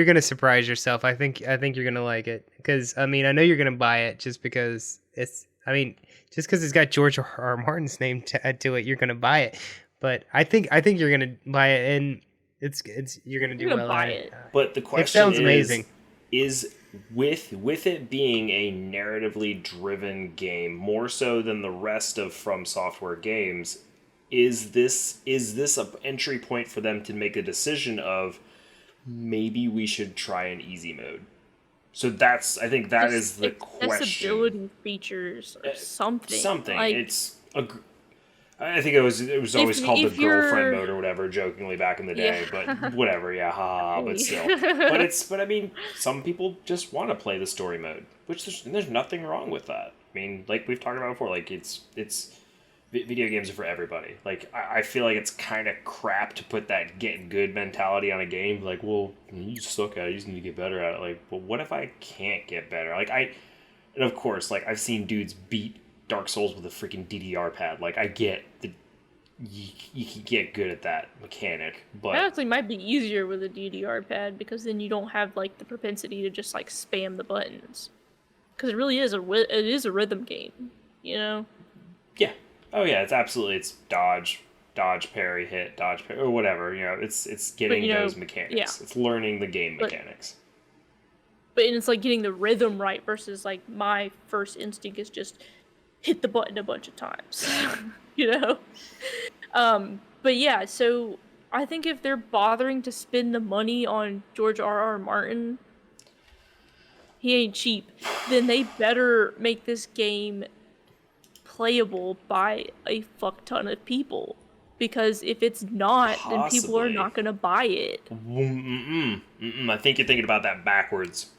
gonna surprise yourself. I think you're gonna like it because I know you're gonna buy it just because it's got George R. Martin's name to it. You're gonna buy it, but I think you're gonna buy it and you're gonna do well at it. But the question it sounds amazing. Is with it being a narratively driven game more so than the rest of From Software games, is this an entry point for them to make a decision of maybe we should try an easy mode? So I think that is the question. Accessibility features or something. Something. Like, I think it was always called the girlfriend mode or whatever, jokingly back in the day. Yeah. But whatever, yeah, haha. But still, but I mean, some people just want to play the story mode, which there's nothing wrong with that. I mean, like we've talked about before, like it's video games are for everybody. Like I feel like it's kind of crap to put that get good mentality on a game. Like, well, you suck at it, you just need to get better at it. Like, but what if I can't get better? Like and of course, like I've seen dudes beat Dark Souls with a freaking DDR pad. Like, I get that you can get good at that mechanic, but that actually might be easier with a DDR pad because then you don't have like the propensity to just like spam the buttons. Because it really is a rhythm game, you know? Yeah. Oh yeah, it's dodge, parry, hit, dodge, parry, or whatever. You know, it's getting those mechanics. Yeah. It's learning the game mechanics. But it's like getting the rhythm right versus like my first instinct is just hit the button a bunch of times, you know? But yeah, so I think if they're bothering to spend the money on George R.R. Martin, he ain't cheap, then they better make this game playable by a fuck ton of people. Because if it's not, then people are not going to buy it. I think you're thinking about that backwards.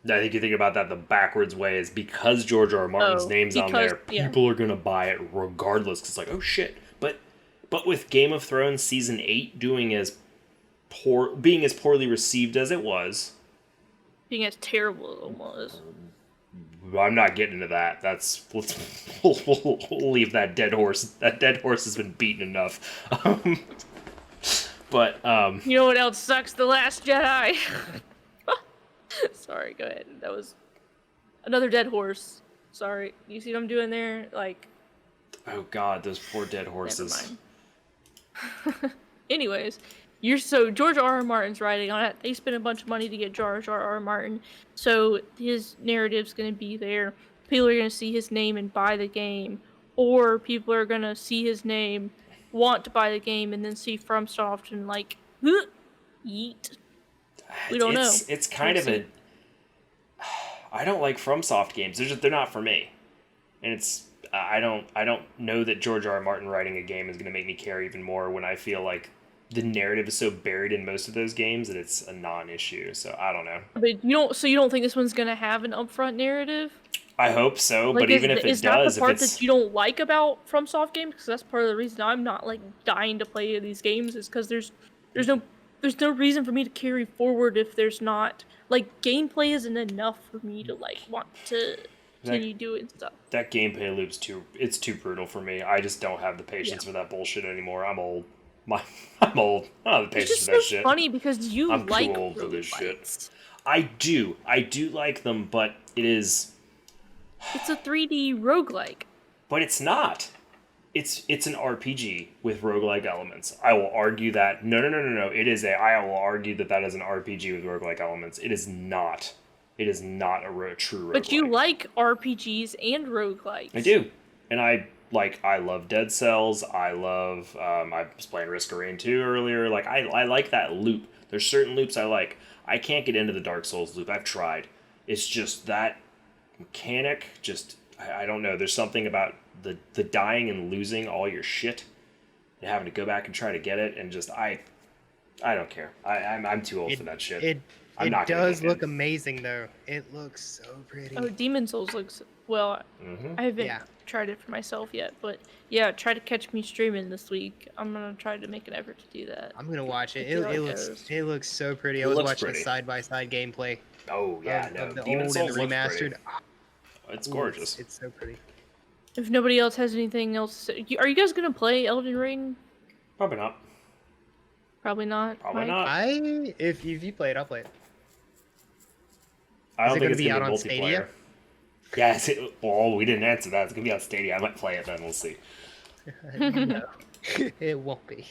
I think you think about that the backwards way is because George R. R. Martin's name's on there, people are going to buy it regardless. Because it's like, oh shit. But with Game of Thrones Season 8 being as poorly received as it was. Being as terrible as it was. I'm not getting into that. We'll leave that dead horse. That dead horse has been beaten enough. But you know what else sucks? The Last Jedi. Sorry, go ahead. That was another dead horse. Sorry. You see what I'm doing there? Like, oh god, those poor dead horses. Never mind. Anyways, George R.R. Martin's writing on it. They spent a bunch of money to get George R.R. Martin, so his narrative's going to be there. People are going to see his name and buy the game, or people are going to see his name, want to buy the game, and then see FromSoft and like, yeet. We don't know. It's kind of a. I don't like FromSoft games. They're not for me, and it's. I don't know that George R. R. Martin writing a game is going to make me care even more when I feel like the narrative is so buried in most of those games that it's a non-issue. So I don't know. But you don't think this one's going to have an upfront narrative? I hope so, like, but even if it does, is that the part that you don't like about FromSoft games? Because that's part of the reason I'm not like dying to play these games is because there's no reason for me to carry forward if there's not like gameplay isn't enough for me to like want to continue doing stuff. That gameplay loop's too brutal for me. I just don't have the patience for that bullshit anymore. I'm old. I'm old. I don't have the patience for that shit. It's funny because I'm like too old for this shit. I do like them, but it's a 3D roguelike. But it's not. It's an RPG with roguelike elements. I will argue that. No. I will argue that is an RPG with roguelike elements. It is not. It is not a true roguelike. But you like RPGs and roguelikes. I do. And I Like, I love Dead Cells. I love, I was playing Risk of Rain 2 earlier. Like, I like that loop. There's certain loops I like. I can't get into the Dark Souls loop. I've tried. It's just that mechanic, just, I don't know. There's something about the dying and losing all your shit and having to go back and try to get it, and just, I don't care. I'm too old for that shit. It does look amazing, though. It looks so pretty. Oh, Demon Souls looks... Well, I haven't tried it for myself yet, but yeah, try to catch me streaming this week. I'm going to try to make an effort to do that. I'm going to watch it. It looks so pretty. I was watching a side-by-side gameplay. Oh, yeah, of the Demon old and the remastered. It's gorgeous. It's so pretty. If nobody else has anything else... Are you guys going to play Elden Ring? Probably not. Probably not. Probably not. If you play it, I'll play it. I don't think it's be going out to be on multiplayer. Stadia? Well, we didn't answer that. It's going to be on Stadia. I might play it then. We'll see. No, it won't be.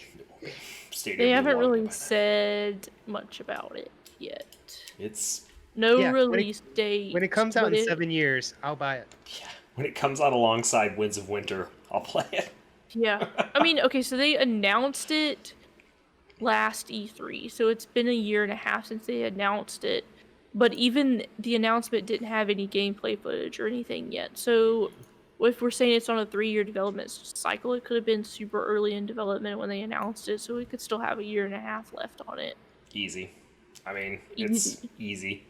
Stadia They haven't really said much about it yet. It's... No release date. When it comes out in 7 years, I'll buy it. Yeah. When it comes out alongside Winds of Winter, I'll play it. Yeah. I mean, okay, so they announced it last E3, so it's been a year and a half since they announced it. But even the announcement didn't have any gameplay footage or anything yet. So if we're saying it's on a 3-year development cycle, it could have been super early in development when they announced it. So we could still have a year and a half left on it. Easy. I mean, it's easy.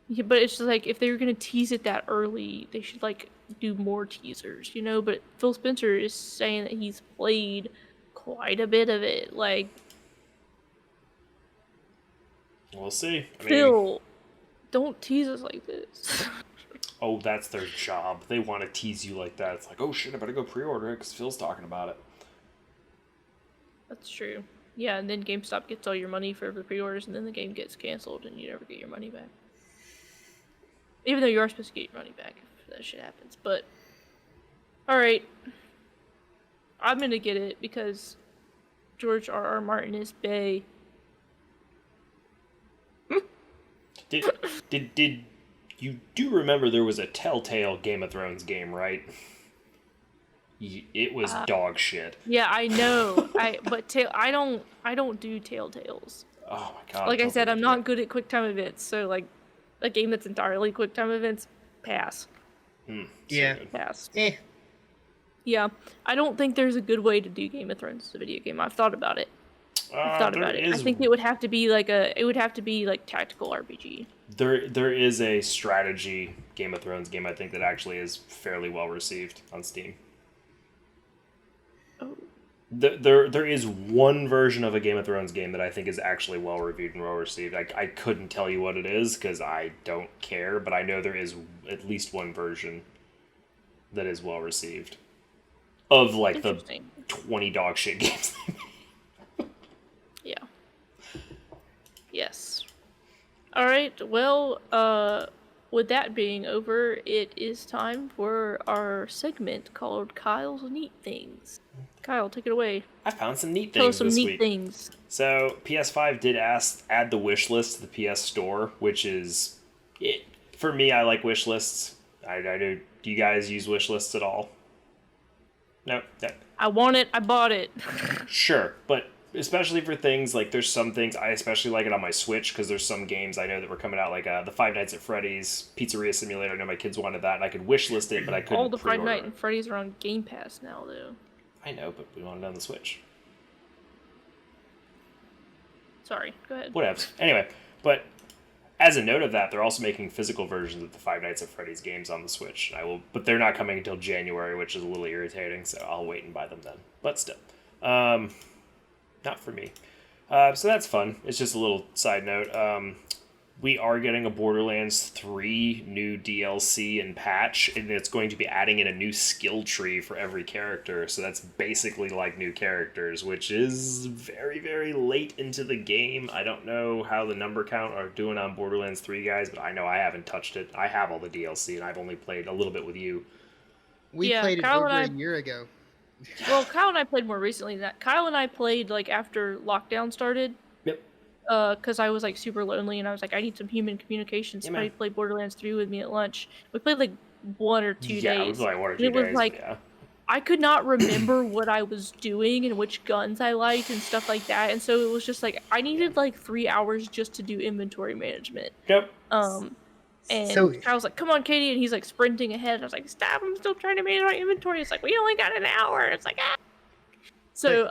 Yeah, but it's just like, if they were going to tease it that early, they should, like, do more teasers, you know? But Phil Spencer is saying that he's played quite a bit of it. Like, we'll see. Phil, don't tease us like this. Oh, that's their job. They want to tease you like that. It's like, oh shit, I better go pre-order it because Phil's talking about it. That's true. Yeah, and then GameStop gets all your money for the pre-orders, and then the game gets canceled, and you never get your money back. Even though you are supposed to get your money back if that shit happens. But, alright. I'm gonna get it because George R.R. Martin is bae. Did you do remember there was a Telltale Game of Thrones game, right? It was dog shit. Yeah, I know. I don't do Telltales. Oh my god. Like I said, I'm not good at QuickTime events, so like a game that's entirely QuickTime events, pass. Yeah. Pass. Yeah, I don't think there's a good way to do Game of Thrones as a video game. I've thought about it. I think it would have to be like tactical RPG. There is a strategy Game of Thrones game I think that actually is fairly well received on Steam. Oh. There is one version of a Game of Thrones game that I think is actually well reviewed and well received. I couldn't tell you what it is because I don't care, but I know there is at least one version that is well received. Of like the 20 dog shit games they made. Yeah. Yes. Alright, well, with that being over, it is time for our segment called Kyle's Neat Things. Kyle, take it away. I found some neat Tell things us some this neat week. things. So, PS5 did add the wish list to the PS Store, which is... For me, I like wish lists. I do. Do you guys use wish lists at all? No? I want it, I bought it. Sure, but especially for things like there's some things I especially like it on my Switch because there's some games I know that were coming out like the Five Nights at Freddy's Pizzeria Simulator. I know my kids wanted that and I could wish list it, but I couldn't. All the Five Nights at Freddy's are on Game Pass now, though. I know, but we want it on the Switch. Sorry, go ahead. Whatever. Anyway, but as a note of that, they're also making physical versions of the Five Nights at Freddy's games on the Switch. But they're not coming until January, which is a little irritating. So I'll wait and buy them then. But still, not for me. So that's fun. It's just a little side note. We are getting a Borderlands 3 new DLC and patch, and it's going to be adding in a new skill tree for every character. So that's basically like new characters, which is very, very late into the game. I don't know how the number count are doing on Borderlands 3, guys, but I know I haven't touched it. I have all the DLC, and I've only played a little bit with you. We played it over a year ago. Well, Kyle and I played more recently than that. Kyle and I played like after lockdown started. Yep. Because I was like super lonely and I was like, I need some human communication. Somebody played Borderlands 3 with me at lunch. We played like 1 or 2 Yeah, it days. was like 1 or And 2 it was days. like Yeah. I could not remember what I was doing and which guns I liked and stuff like that. And so it was just like I needed like 3 hours just to do inventory management. Yep. And So I was like, "Come on, Katie," and he's like sprinting ahead. I was like, "Stop! I'm still trying to manage my inventory." It's like we only got an hour. It's like ah. So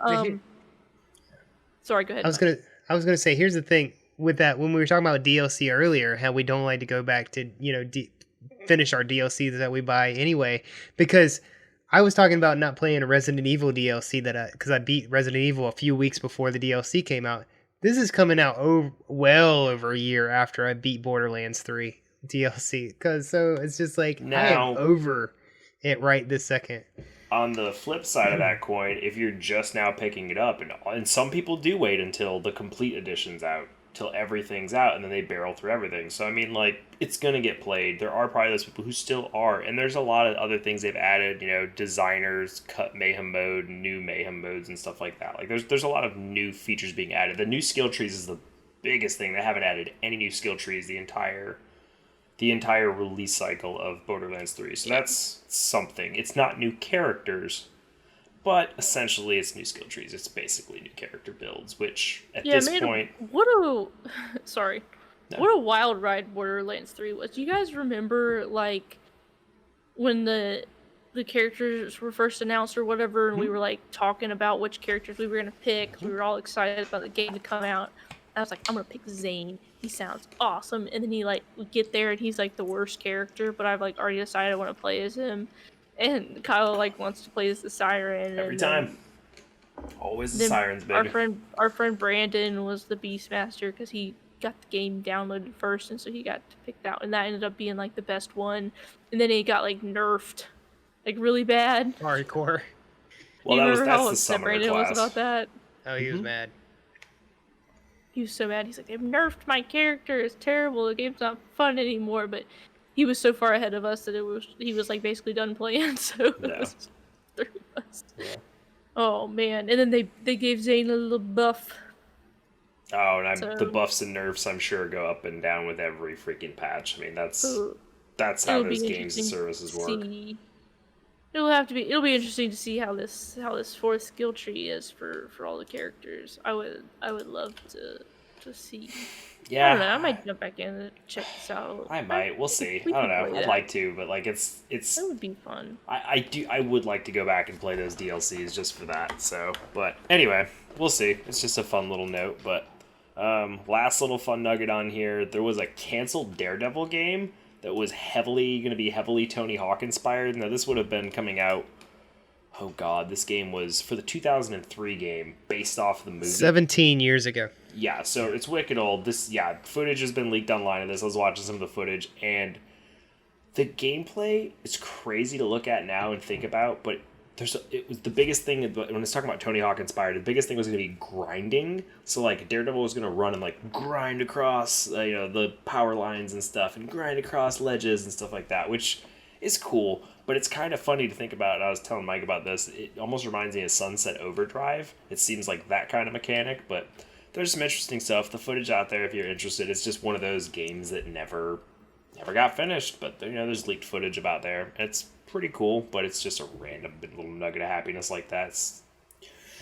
sorry, go ahead. I was gonna say, here's the thing with that. When we were talking about DLC earlier, how we don't like to go back to finish our DLCs that we buy anyway, because I was talking about not playing a Resident Evil DLC because I beat Resident Evil a few weeks before the DLC came out. This is coming out well over a year after I beat Borderlands 3 DLC, so it's just like I am Now, over it right this second. on the flip side of that coin, if you're just now picking it up, and some people do wait until the complete edition's out, till everything's out, and then they barrel through everything. So I mean, like, it's gonna get played. There are probably those people who still are, and there's a lot of other things they've added. Designers cut mayhem mode, new mayhem modes, and stuff like that. Like, there's a lot of new features being added. The new skill trees is the biggest thing. They haven't added any new skill trees the entire release cycle of Borderlands 3. So that's something. It's not new characters, but essentially it's new skill trees. It's basically new character builds, which at this point... What a... Sorry. No. What a wild ride Borderlands 3 was. Do you guys remember, like, when the characters were first announced or whatever, and we were, like, talking about which characters we were going to pick? We were all excited about the game to come out. I was like, I'm going to pick Zane. He sounds awesome. And then we get there and he's like the worst character, but I've like already decided I want to play as him. And Kyle like wants to play as the Siren. Every time. Always the Sirens, baby. Our friend Brandon was the Beastmaster because he got the game downloaded first, and so he got to pick that, and that ended up being like the best one. And then he got like nerfed, like really bad. Hardcore. Well, that's the upset summoner Brandon class. was about that. Oh, he was mad. He was so mad. He's like, they've nerfed my character. It's terrible. The game's not fun anymore. But he was so far ahead of us that he was like basically done playing. So it was just three of us. Yeah. Oh man! And then they gave Zane a little buff. Oh, and the buffs and nerfs, I'm sure, go up and down with every freaking patch. I mean, that's how those games and services work. It'll be interesting to see how this fourth skill tree is for all the characters. I would love to see. Yeah, I don't know. I might jump back in and check this out. I might. We'll see. I don't know. I'd like to, but like it's. That would be fun. I would like to go back and play those DLCs just for that. So, but anyway, we'll see. It's just a fun little note. But last little fun nugget on here. There was a canceled Daredevil game that was going to be heavily Tony Hawk inspired. Now, this would have been coming out, oh god, this game was for the 2003 game, based off the movie. 17 years ago. Yeah, so it's wicked old. Footage has been leaked online of this. I was watching some of the footage, and the gameplay is crazy to look at now and think about, but it was the biggest thing when it's talking about Tony Hawk inspired. The biggest thing was going to be grinding. So like Daredevil was going to run and like grind across the power lines and stuff, and grind across ledges and stuff like that, which is cool. But it's kind of funny to think about. And I was telling Mike about this. It almost reminds me of Sunset Overdrive. It seems like that kind of mechanic, but there's some interesting stuff. The footage out there, if you're interested, it's just one of those games that never got finished. But there's leaked footage about there. It's pretty cool, but it's just a random little nugget of happiness like that.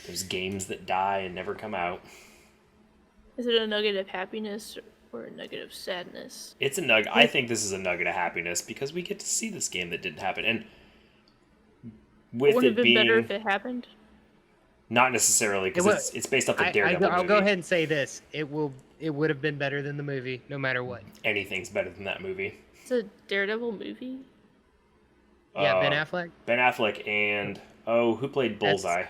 There's games that die and never come out. Is it a nugget of happiness or a nugget of sadness? It's a nugget. I think this is a nugget of happiness because we get to see this game that didn't happen, and with Would it it have been being better if it happened? Not necessarily, because it's based off the Daredevil movie. I'll go ahead and say this: it would have been better than the movie, no matter what. Anything's better than that movie. It's a Daredevil movie. Yeah, Ben Affleck. Ben Affleck and who played Bullseye?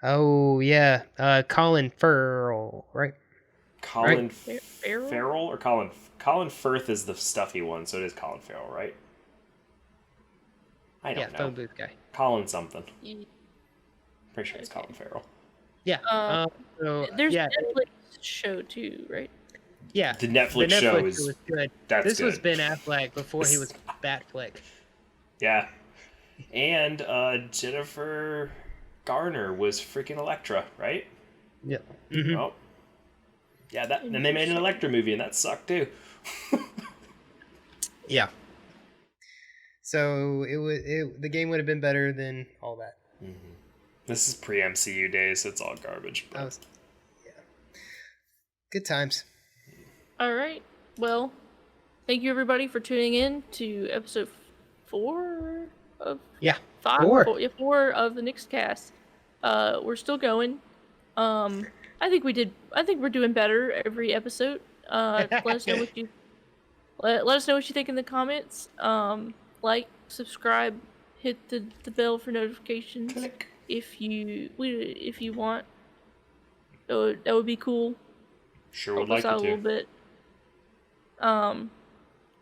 Oh yeah, Colin Farrell, right? Colin Farrell? Farrell or Colin Firth is the stuffy one, so it is Colin Farrell, right? I don't know. Phone booth guy. Colin something. Pretty sure it's Colin Farrell. Yeah. There's a Netflix show too, right? Yeah. The Netflix show was good. This was Ben Affleck before he was Batfleck. Yeah. And Jennifer Garner was freaking Elektra, right? Yeah. Mm-hmm. Oh. Yeah, then they made an Elektra movie, and that sucked too. Yeah. So the game would have been better than all that. Mm-hmm. This is pre-MCU days, so it's all garbage. But... yeah. Good times. All right. Well, thank you everybody for tuning in to episode 4 of 4 of the NixCast. We're still going. I think we're doing better every episode. Let us know what you let us know what you think in the comments. Like, subscribe, hit the bell for notifications. Click. If you want. That would be cool. Sure Help would us like out to. a little bit.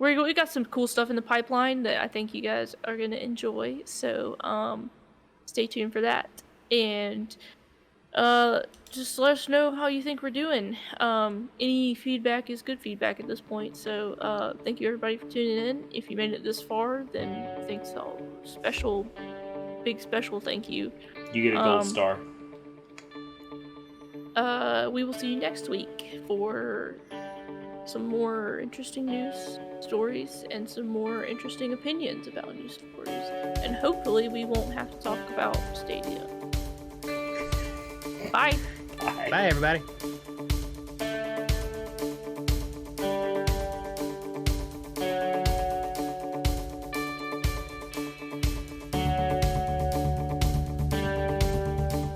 We got some cool stuff in the pipeline that I think you guys are gonna enjoy. So stay tuned for that. And just let us know how you think we're doing. Any feedback is good feedback at this point. So thank you everybody for tuning in. If you made it this far, then thanks all. Big special thank you. You get a gold star. We will see you next week for some more interesting news stories and some more interesting opinions about news stories. And hopefully we won't have to talk about Stadia. Bye. Bye, everybody.